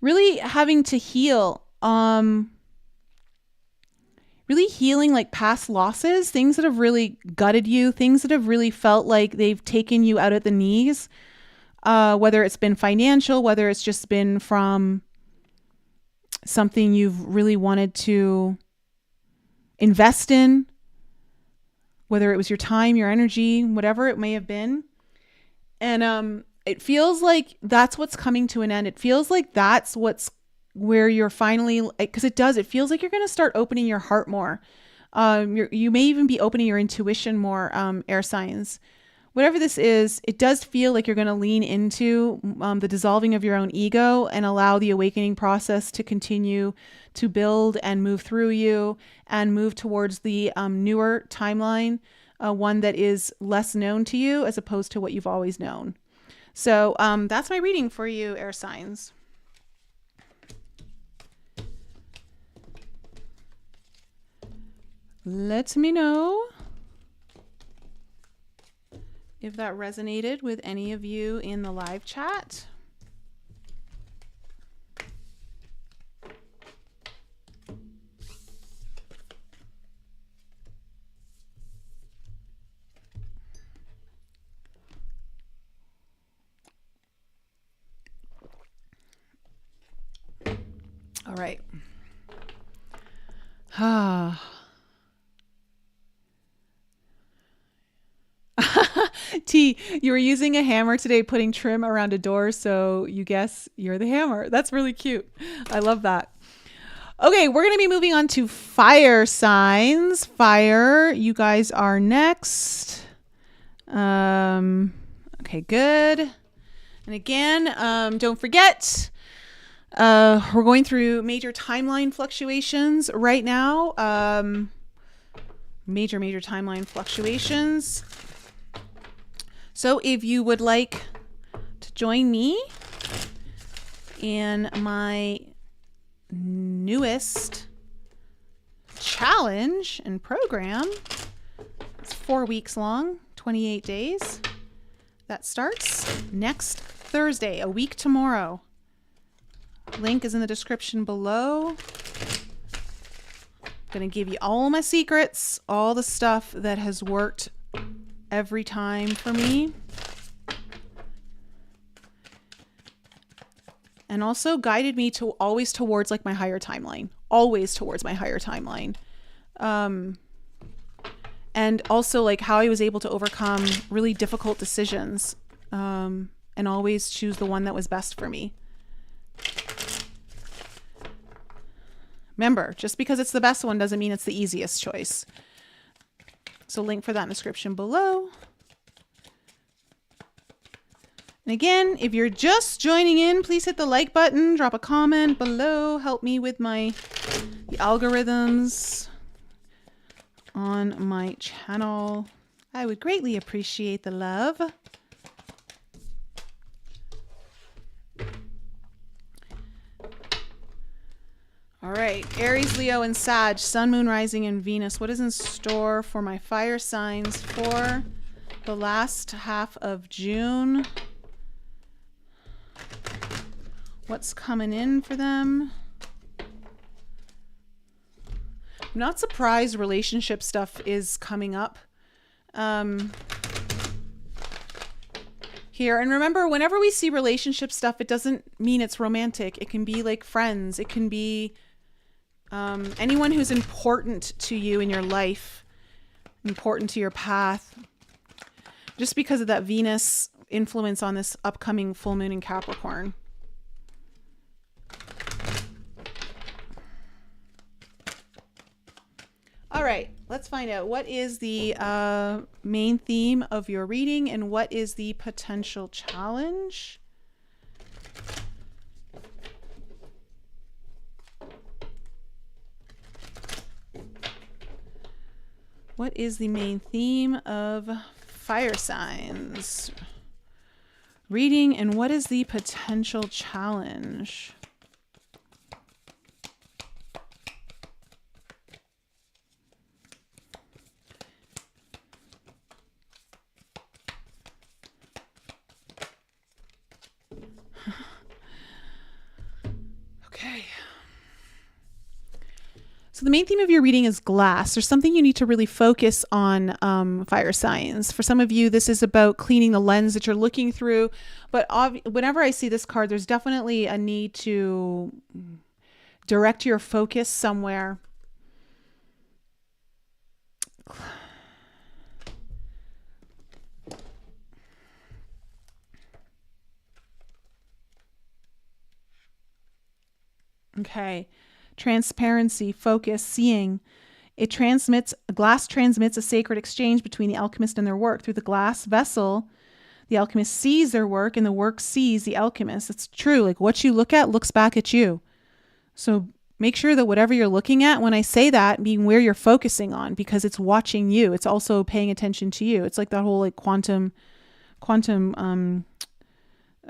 really having to heal, really healing like past losses, things that have really gutted you, things that have really felt like they've taken you out at the knees, whether it's been financial, whether it's just been from something you've really wanted to invest in, whether it was your time, your energy, whatever it may have been. And it feels like that's what's coming to an end. It feels like that's where you're finally, because it feels like you're going to start opening your heart more. You may even be opening your intuition more, air signs. Whatever this is, it does feel like you're going to lean into the dissolving of your own ego and allow the awakening process to continue to build and move through you and move towards the newer timeline, one that is less known to you as opposed to what you've always known. So that's my reading for you, air signs. Let me know if that resonated with any of you in the live chat. All right. T, you were using a hammer today, putting trim around a door, so you guess you're the hammer. That's really cute. I love that. Okay, we're going to be moving on to fire signs. Fire, you guys are next. Okay, good. And again, don't forget, we're going through major timeline fluctuations right now. Major timeline fluctuations. So if you would like to join me in my newest challenge and program, it's 4 weeks long, 28 days. That starts next Thursday, a week tomorrow. Link is in the description below. I'm going to give you all my secrets, all the stuff that has worked every time for me. And also guided me to always towards like my higher timeline. Always towards my higher timeline. And also like how I was able to overcome really difficult decisions and always choose the one that was best for me. Remember, just because it's the best one doesn't mean it's the easiest choice. So link for that in the description below. And again, if you're just joining in, please hit the like button, drop a comment below, help me with the algorithms on my channel. I would greatly appreciate the love. All right, Aries, Leo, and Sag, Sun, Moon, Rising, and Venus. What is in store for my fire signs for the last half of June? What's coming in for them? I'm not surprised relationship stuff is coming up here. And remember, whenever we see relationship stuff, it doesn't mean it's romantic. It can be like friends. It can be anyone who's important to you in your life, important to your path. Just because of that Venus influence on this upcoming full moon in Capricorn. All right, let's find out what is the main theme of your reading and what is the potential challenge. What is the main theme of fire signs reading and what is the potential challenge? Okay. So the main theme of your reading is glass. There's something you need to really focus on, fire signs. For some of you, this is about cleaning the lens that you're looking through. But whenever I see this card, there's definitely a need to direct your focus somewhere. Okay. Transparency, focus, seeing. Glass transmits a sacred exchange between the alchemist and their work. Through the glass vessel, the alchemist sees their work and the work sees the alchemist. It's true. Like what you look at looks back at you. So make sure that whatever you're looking at, when I say that, being where you're focusing on, because it's watching you. It's also paying attention to you. It's like that whole like quantum, oh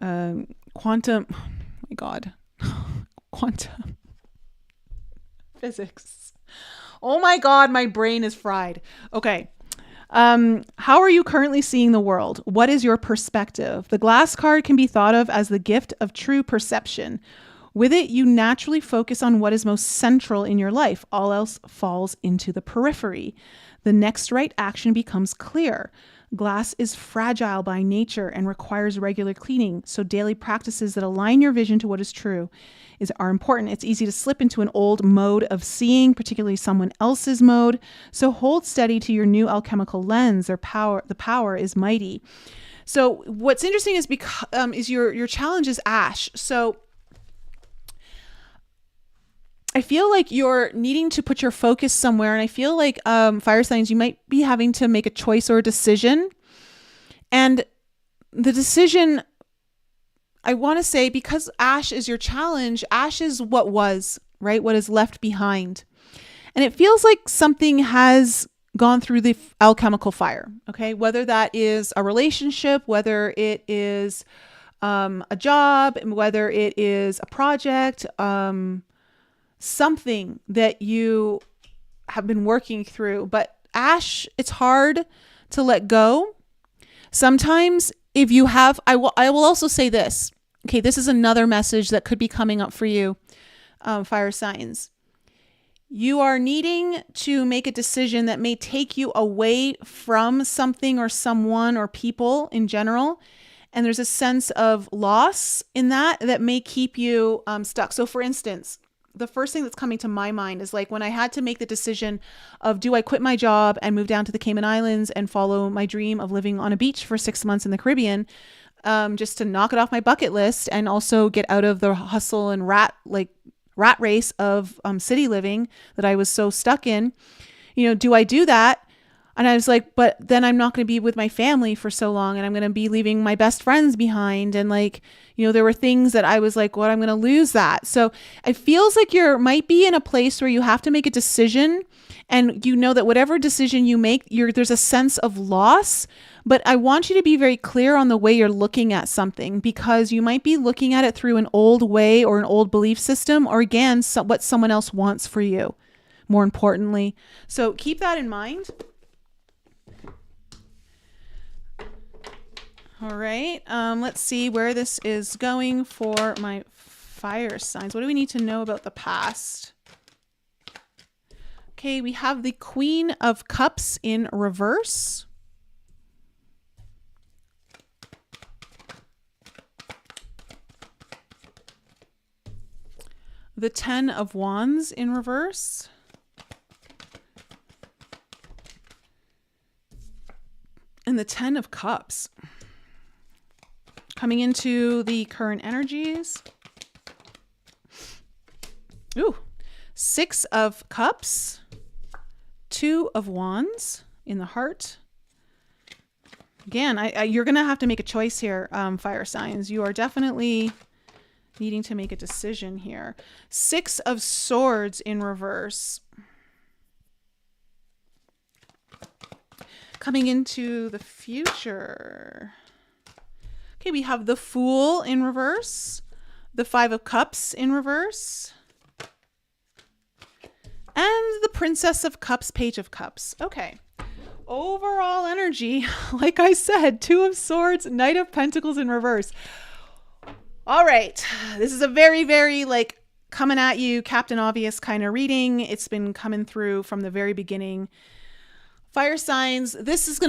my God, quantum physics. Oh my God, my brain is fried. Okay. How are you currently seeing the world? What is your perspective? The glass card can be thought of as the gift of true perception. With it, you naturally focus on what is most central in your life. All else falls into the periphery. The next right action becomes clear. Glass is fragile by nature and requires regular cleaning, so daily practices that align your vision to what is true are important. It's easy to slip into an old mode of seeing, particularly someone else's mode, so hold steady to your new alchemical lens. The power is mighty. So what's interesting is your challenge is ash. So I feel like you're needing to put your focus somewhere. And I feel like fire signs, you might be having to make a choice or a decision. And the decision, I want to say, because ash is your challenge, ash is what was, right? What is left behind. And it feels like something has gone through the alchemical fire. Okay. Whether that is a relationship, whether it is a job, whether it is a project, something that you have been working through. But ash, it's hard to let go. Sometimes if you have, I will also say this. Okay, this is another message that could be coming up for you, fire signs. You are needing to make a decision that may take you away from something or someone or people in general. And there's a sense of loss in that may keep you stuck. So for instance, the first thing that's coming to my mind is like when I had to make the decision of, do I quit my job and move down to the Cayman Islands and follow my dream of living on a beach for 6 months in the Caribbean? just to knock it off my bucket list and also get out of the hustle and rat race of city living that I was so stuck in. Do I do that? And I was like, but then I'm not going to be with my family for so long, and I'm going to be leaving my best friends behind. And there were things that I was like, what, I'm going to lose that. So it feels like you might be in a place where you have to make a decision, and that whatever decision you make, there's a sense of loss. But I want you to be very clear on the way you're looking at something, because you might be looking at it through an old way or an old belief system, or again, what someone else wants for you, more importantly. So keep that in mind. All right, let's see where this is going for my fire signs. What do we need to know about the past? Okay, we have the Queen of Cups in reverse. The Ten of Wands in reverse. And the Ten of Cups. Coming into the current energies. Ooh, Six of Cups, Two of Wands in the heart. Again, you're going to have to make a choice here, fire signs. You are definitely needing to make a decision here. Six of Swords in reverse. Coming into the future. Okay, we have the Fool in reverse, the Five of Cups in reverse, and the Princess of Cups, Page of Cups. Okay, overall energy, like I said, Two of Swords, Knight of Pentacles in reverse. All right, this is a very, very coming at you, Captain Obvious kind of reading. It's been coming through from the very beginning. Fire signs, this is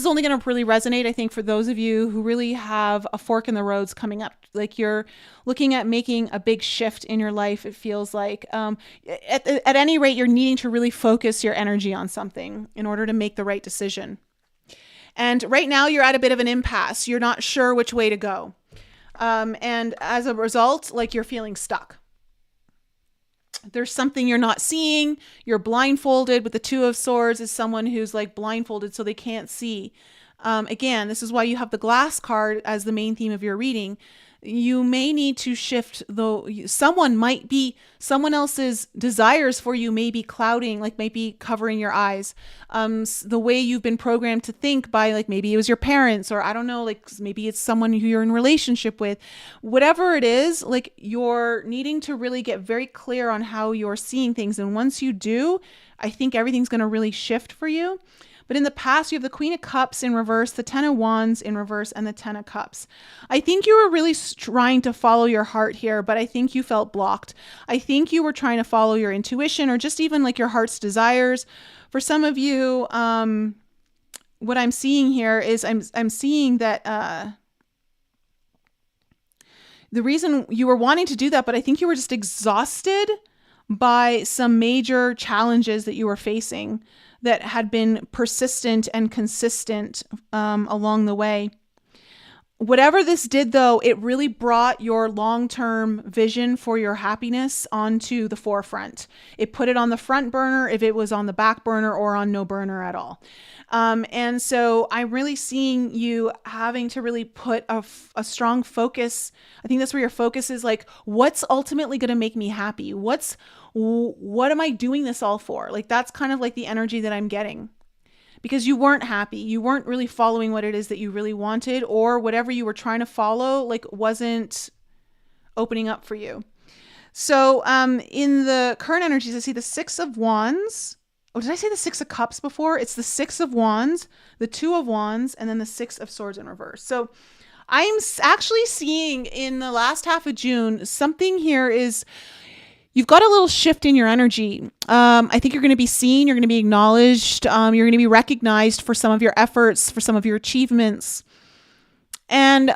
only going to really resonate, I think, for those of you who really have a fork in the roads coming up. Like you're looking at making a big shift in your life. It feels like at any rate, you're needing to really focus your energy on something in order to make the right decision. And right now you're at a bit of an impasse. You're not sure which way to go. And as a result, you're feeling stuck. There's something you're not seeing. You're blindfolded. With the Two of Swords is someone who's blindfolded so they can't see. Again, this is why you have the glass card as the main theme of your reading. You may need to shift, though. Someone else's desires for you may be clouding, might be covering your eyes. The way you've been programmed to think by maybe it was your parents, or I don't know, maybe it's someone who you're in relationship with. Whatever it is, you're needing to really get very clear on how you're seeing things. And once you do, I think everything's going to really shift for you. But in the past, you have the Queen of Cups in reverse, the Ten of Wands in reverse, and the Ten of Cups. I think you were really trying to follow your heart here, but I think you felt blocked. I think you were trying to follow your intuition, or just even your heart's desires. For some of you, what I'm seeing here is I'm seeing that the reason you were wanting to do that, but I think you were just exhausted by some major challenges that you were facing that had been persistent and consistent along the way. Whatever this did, though, it really brought your long-term vision for your happiness onto the forefront. It put it on the front burner if it was on the back burner, or on no burner at all. And so I'm really seeing you having to really put a strong focus. I think that's where your focus is, what's ultimately going to make me happy? What am I doing this all for? That's kind of the energy that I'm getting, because you weren't happy. You weren't really following what it is that you really wanted, or whatever you were trying to follow, wasn't opening up for you. So, in the current energies, I see the Six of Wands. Oh, did I say the Six of Cups before? It's the Six of Wands, the Two of Wands, and then the Six of Swords in reverse. So I'm actually seeing in the last half of June, something here is, you've got a little shift in your energy. I think you're going to be seen. You're going to be acknowledged. You're going to be recognized for some of your efforts, for some of your achievements. And,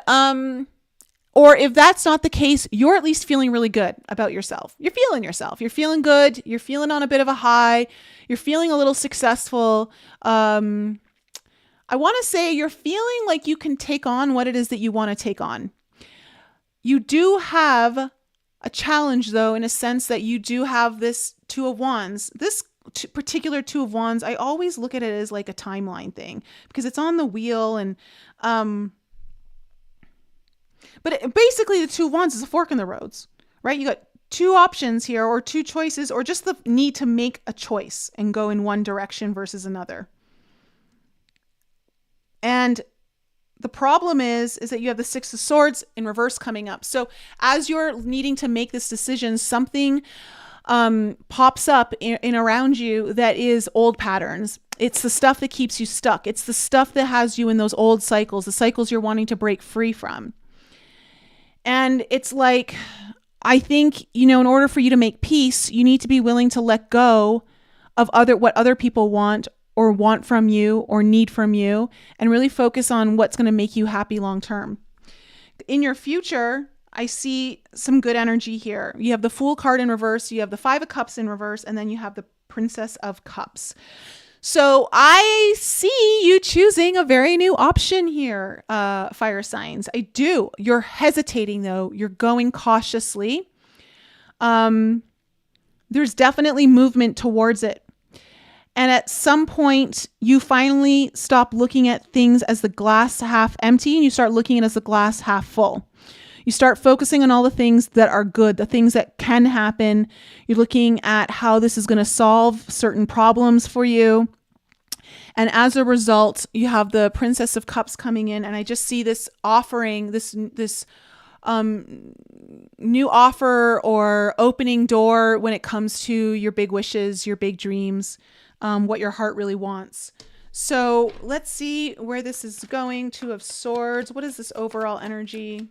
or if that's not the case, you're at least feeling really good about yourself. You're feeling yourself. You're feeling good. You're feeling on a bit of a high. You're feeling a little successful. I want to say you're feeling like you can take on what it is that you want to take on. You do have a challenge, though, in a sense that you do have this Two of Wands. This particular Two of Wands, I always look at it as like a timeline thing because it's on the wheel. And basically the Two of Wands is a fork in the roads, right? You got two options here, or two choices, or just the need to make a choice and go in one direction versus another. And the problem is that you have the Six of Swords in reverse coming up. So as you're needing to make this decision, something pops up in around you that is old patterns. It's the stuff that keeps you stuck. It's the stuff that has you in those old cycles, the cycles you're wanting to break free from. And it's like, I think, in order for you to make peace, you need to be willing to let go of what other people want or want from you or need from you, and really focus on what's going to make you happy long term. In your future, I see some good energy here. You have the Fool card in reverse, you have the Five of Cups in reverse, and then you have the Princess of Cups. So I see you choosing a very new option here, fire signs. I do. You're hesitating, though. You're going cautiously. There's definitely movement towards it. And at some point, you finally stop looking at things as the glass half empty and you start looking at it as the glass half full. You start focusing on all the things that are good, the things that can happen. You're looking at how this is going to solve certain problems for you. And as a result, you have the Princess of Cups coming in. And I just see this offering, this new offer or opening door when it comes to your big wishes, your big dreams, what your heart really wants. So let's see where this is going. Two of Swords. What is this overall energy?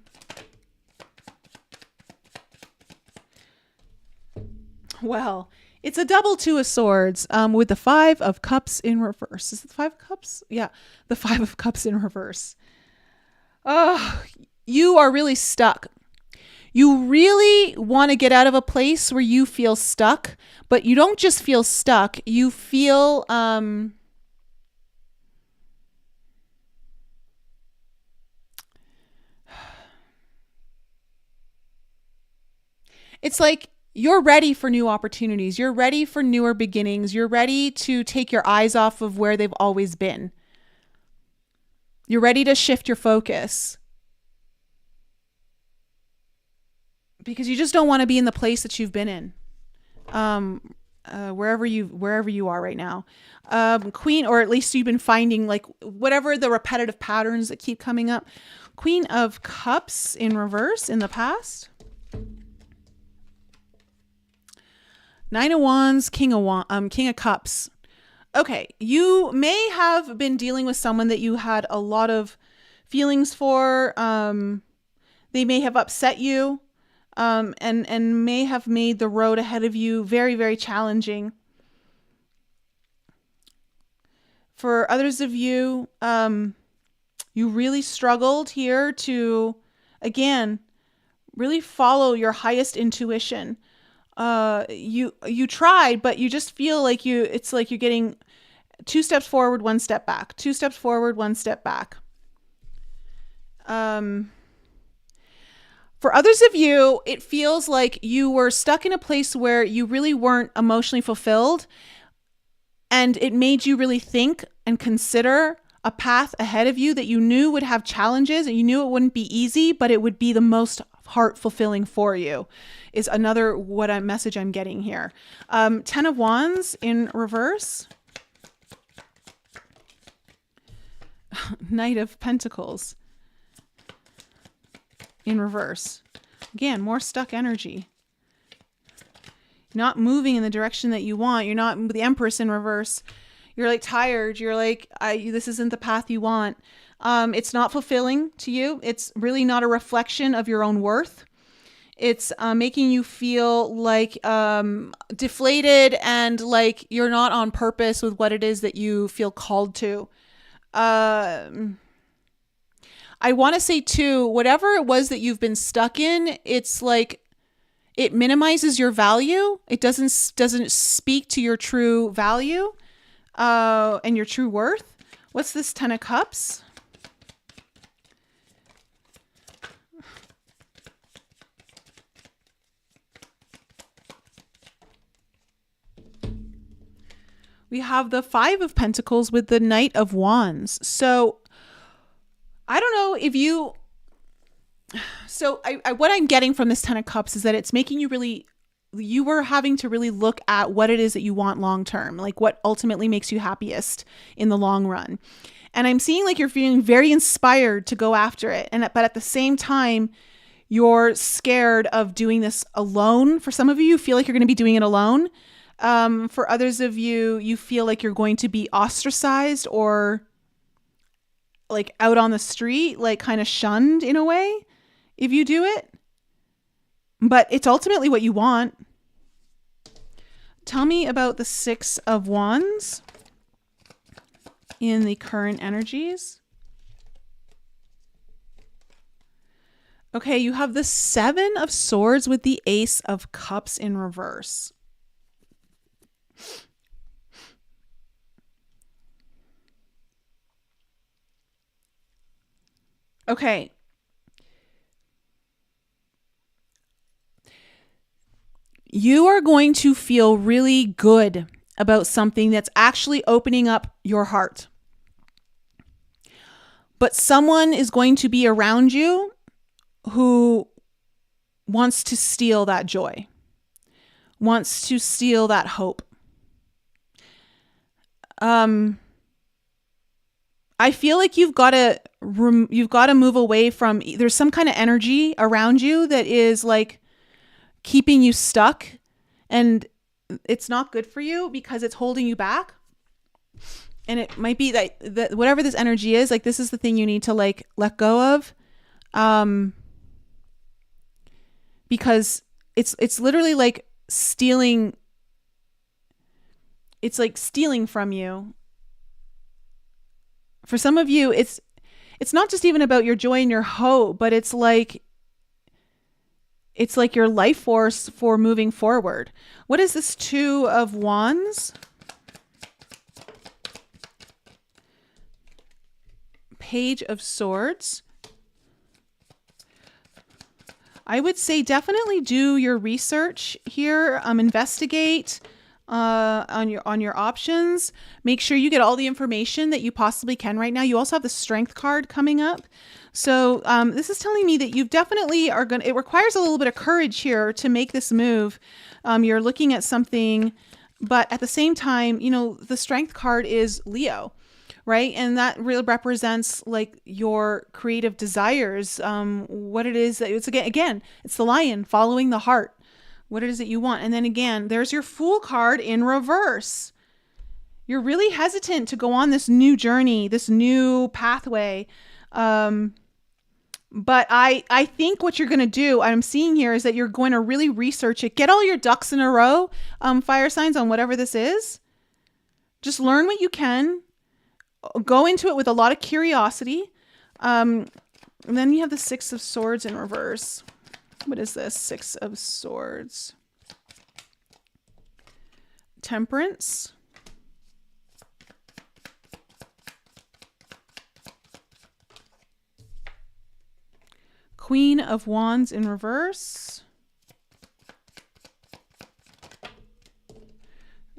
Well, it's a double Two of Swords with the Five of Cups in reverse. Is it the Five of Cups? Yeah, the Five of Cups in reverse. Oh, you are really stuck. You really want to get out of a place where you feel stuck, but you don't just feel stuck. You feel it's like you're ready for new opportunities. You're ready for newer beginnings. You're ready to take your eyes off of where they've always been. You're ready to shift your focus. Because you just don't want to be in the place that you've been in, wherever you are right now. Queen, or at least you've been finding like whatever the repetitive patterns that keep coming up. Queen of Cups in reverse in the past. Nine of Wands, King of Cups. Okay, you may have been dealing with someone that you had a lot of feelings for. They may have upset you. And may have made the road ahead of you very, very challenging. For others of you, you really struggled here to, again, really follow your highest intuition. You tried, but you just feel like it's like you're getting 2 steps forward, 1 step back, 2 steps forward, 1 step back. For others of you, it feels like you were stuck in a place where you really weren't emotionally fulfilled, and it made you really think and consider a path ahead of you that you knew would have challenges, and you knew it wouldn't be easy, but it would be the most heart fulfilling for you, is another message I'm getting here. 10 of Wands in reverse. Knight of Pentacles in reverse. Again, more stuck energy. Not moving in the direction that you want. You're not, the Empress in reverse. You're like tired. You're like, this isn't the path you want. It's not fulfilling to you. It's really not a reflection of your own worth. It's making you feel like deflated and like you're not on purpose with what it is that you feel called to. I want to say too, whatever it was that you've been stuck in, it's like it minimizes your value. It doesn't speak to your true value and your true worth, What's this 10 of Cups? We have the 5 of Pentacles with the Knight of Wands. So I don't know if you... So what I'm getting from this 10 of Cups is that it's making you really... You were having to really look at what it is that you want long term, like what ultimately makes you happiest in the long run. And I'm seeing like you're feeling very inspired to go after it. But at the same time, you're scared of doing this alone. For some of you feel like you're going to be doing it alone. For others of you, you feel like you're going to be ostracized or like out on the street, like kind of shunned in a way if you do it. But it's ultimately what you want. Tell me about the 6 of Wands in the current energies. Okay, you have the 7 of Swords with the Ace of Cups in reverse. Okay. You are going to feel really good about something that's actually opening up your heart. But someone is going to be around you who wants to steal that joy, wants to steal that hope. I feel like you've got to move away from, there's some kind of energy around you that is like keeping you stuck, and it's not good for you because it's holding you back. And it might be that whatever this energy is, like this is the thing you need to like let go of, because it's literally like stealing. It's like stealing from you. For some of you, it's not just even about your joy and your hope, but it's like your life force for moving forward. What is this 2 of Wands? Page of Swords. I would say definitely do your research here. Investigate on your options. Make sure you get all the information that you possibly can right now. You also have the Strength card coming up. So this is telling me that you definitely are going to, it requires a little bit of courage here to make this move. You're looking at something, but at the same time, you know, the Strength card is Leo, right? And that really represents like your creative desires, what it is that it's again, it's the lion following the heart, what it is that you want. And then again, there's your Fool card in reverse. You're really hesitant to go on this new journey, this new pathway. But I think what you're going to do, I'm seeing here, is that you're going to really research it. Get all your ducks in a row, fire signs, on whatever this is. Just learn what you can. Go into it with a lot of curiosity. And then you have the 6 of Swords in reverse. What is this? 6 of Swords. Temperance. Queen of Wands in reverse.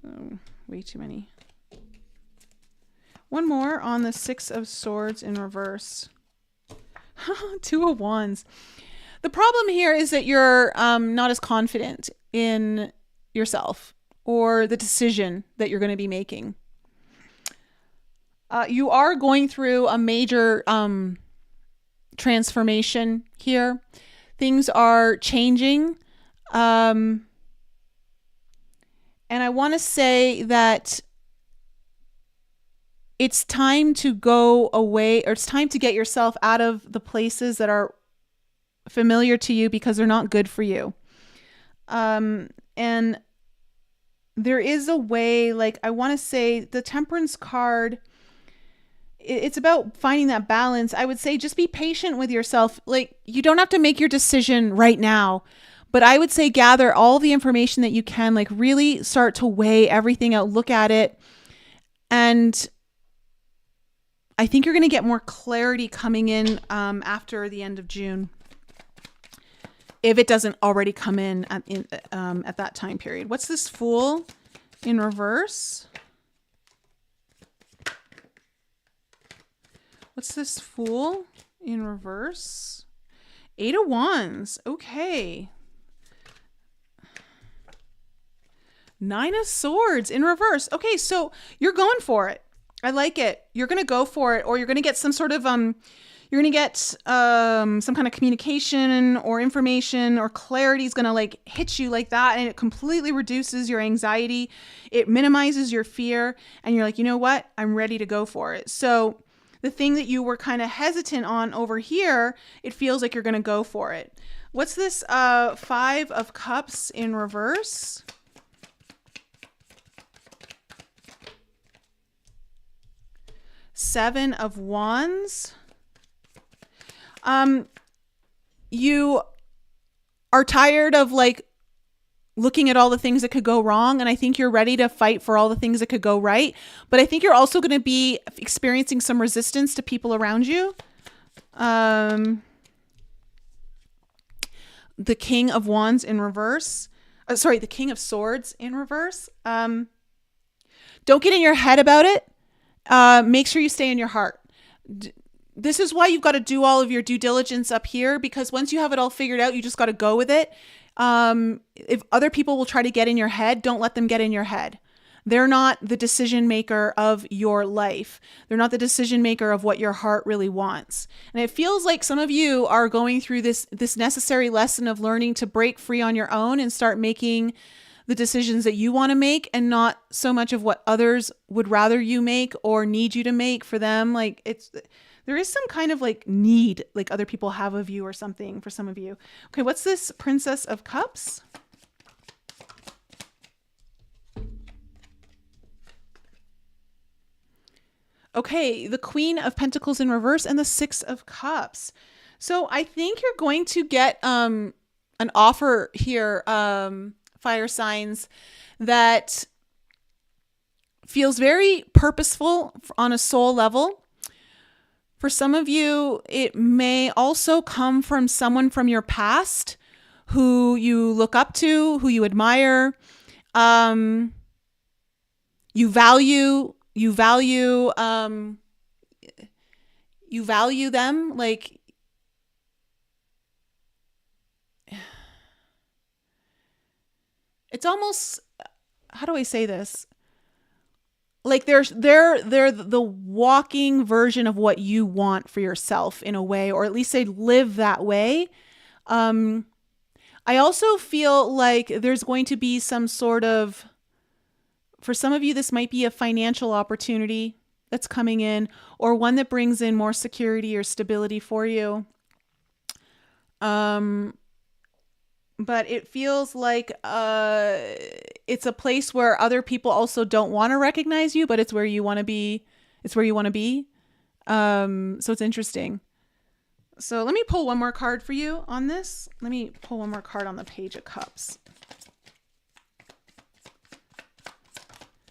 Oh, way too many. One more on the 6 of Swords in reverse. 2 of Wands. The problem here is that you're not as confident in yourself or the decision that you're going to be making. You are going through a major transformation here. Things are changing. And I want to say that it's time to go away, or it's time to get yourself out of the places that are familiar to you because they're not good for you. And there is a way, like I want to say the Temperance card, it's about finding that balance. I would say just be patient with yourself. Like you don't have to make your decision right now, but I would say gather all the information that you can, like really start to weigh everything out, look at it, and I think you're going to get more clarity coming in after the end of June, if it doesn't already come in at that time period. What's this Fool in reverse? What's this Fool in reverse? 8 of Wands. Okay. 9 of Swords in reverse. Okay, so you're going for it. I like it. You're going to go for it, or you're going to get some sort of you're going to get some kind of communication or information or clarity is going to like hit you like that, and it completely reduces your anxiety. It minimizes your fear, and you're like, you know what? I'm ready to go for it. So the thing that you were kind of hesitant on over here, it feels like you're going to go for it. What's this 5 of Cups in reverse? Seven of Wands. You are tired of like looking at all the things that could go wrong, and I think you're ready to fight for all the things that could go right. But I think you're also going to be experiencing some resistance to people around you. The King of Wands in reverse. Sorry, the King of Swords in reverse. Don't get in your head about it. Make sure you stay in your heart. This is why you've got to do all of your due diligence up here, because once you have it all figured out, you just got to go with it. If other people will try to get in your head, don't let them get in your head. They're not the decision maker of your life. They're not the decision maker of what your heart really wants. And it feels like some of you are going through this necessary lesson of learning to break free on your own and start making the decisions that you want to make, and not so much of what others would rather you make or need you to make for them. Like there is some kind of like need like other people have of you or something for some of you. Okay, what's this Princess of Cups? Okay, the Queen of Pentacles in reverse and the 6 of Cups. So I think you're going to get an offer here, fire signs, that feels very purposeful on a soul level. For some of you, it may also come from someone from your past who you look up to, who you admire. You value them. Like, it's almost, how do I say this? Like they're the walking version of what you want for yourself in a way, or at least they live that way. I also feel like there's going to be some sort of, for some of you, this might be a financial opportunity that's coming in, or one that brings in more security or stability for you. But it feels like it's a place where other people also don't want to recognize you, but it's where you want to be. It's where you want to be. So it's interesting. So let me pull one more card for you on this. Let me pull one more card on the Page of Cups,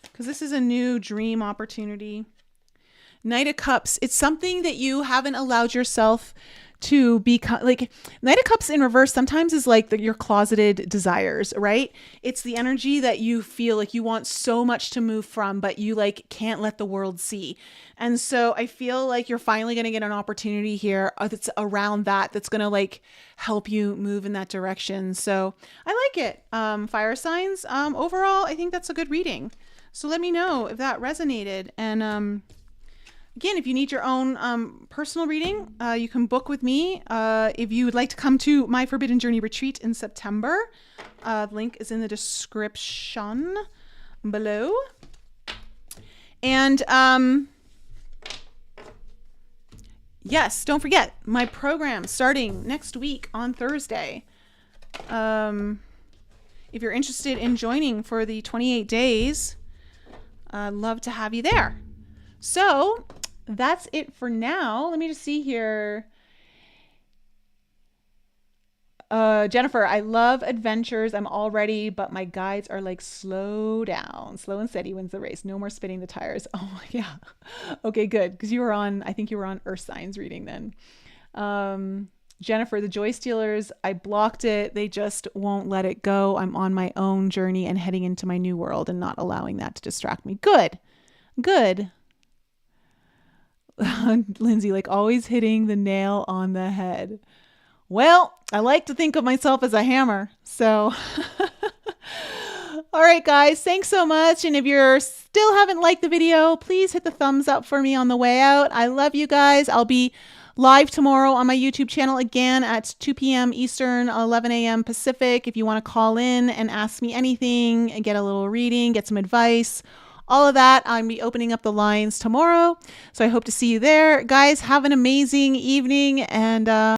because this is a new dream opportunity. Knight of Cups. It's something that you haven't allowed yourself to become. Like, Knight of Cups in reverse sometimes is like your closeted desires, right? It's the energy that you feel like you want so much to move from, but you like can't let the world see. And so I feel like you're finally going to get an opportunity here that's around that's going to like help you move in that direction. So I like it. Fire signs. Overall, I think that's a good reading. So let me know if that resonated. And again, if you need your own personal reading, you can book with me. If you would like to come to my Forbidden Journey retreat in September, the link is in the description below. And yes, don't forget my program starting next week on Thursday. If you're interested in joining for the 28 days, I'd love to have you there. So that's it for now. Let me just see here. Jennifer, I love adventures. I'm all ready, but my guides are like, slow down. Slow and steady wins the race. No more spinning the tires. Oh, yeah. Okay, good. Because I think you were on Earth Signs reading then. Jennifer, the Joy Stealers, I blocked it. They just won't let it go. I'm on my own journey and heading into my new world and not allowing that to distract me. Good. Good. Lindsay, like always hitting the nail on the head. Well, I like to think of myself as a hammer. So, all right, guys, thanks so much. And if you're still haven't liked the video, please hit the thumbs up for me on the way out. I love you guys. I'll be live tomorrow on my YouTube channel again at 2 p.m. Eastern, 11 a.m. Pacific. If you want to call in and ask me anything and get a little reading, get some advice, all of that, I'll be opening up the lines tomorrow. So I hope to see you there. Guys, have an amazing evening, and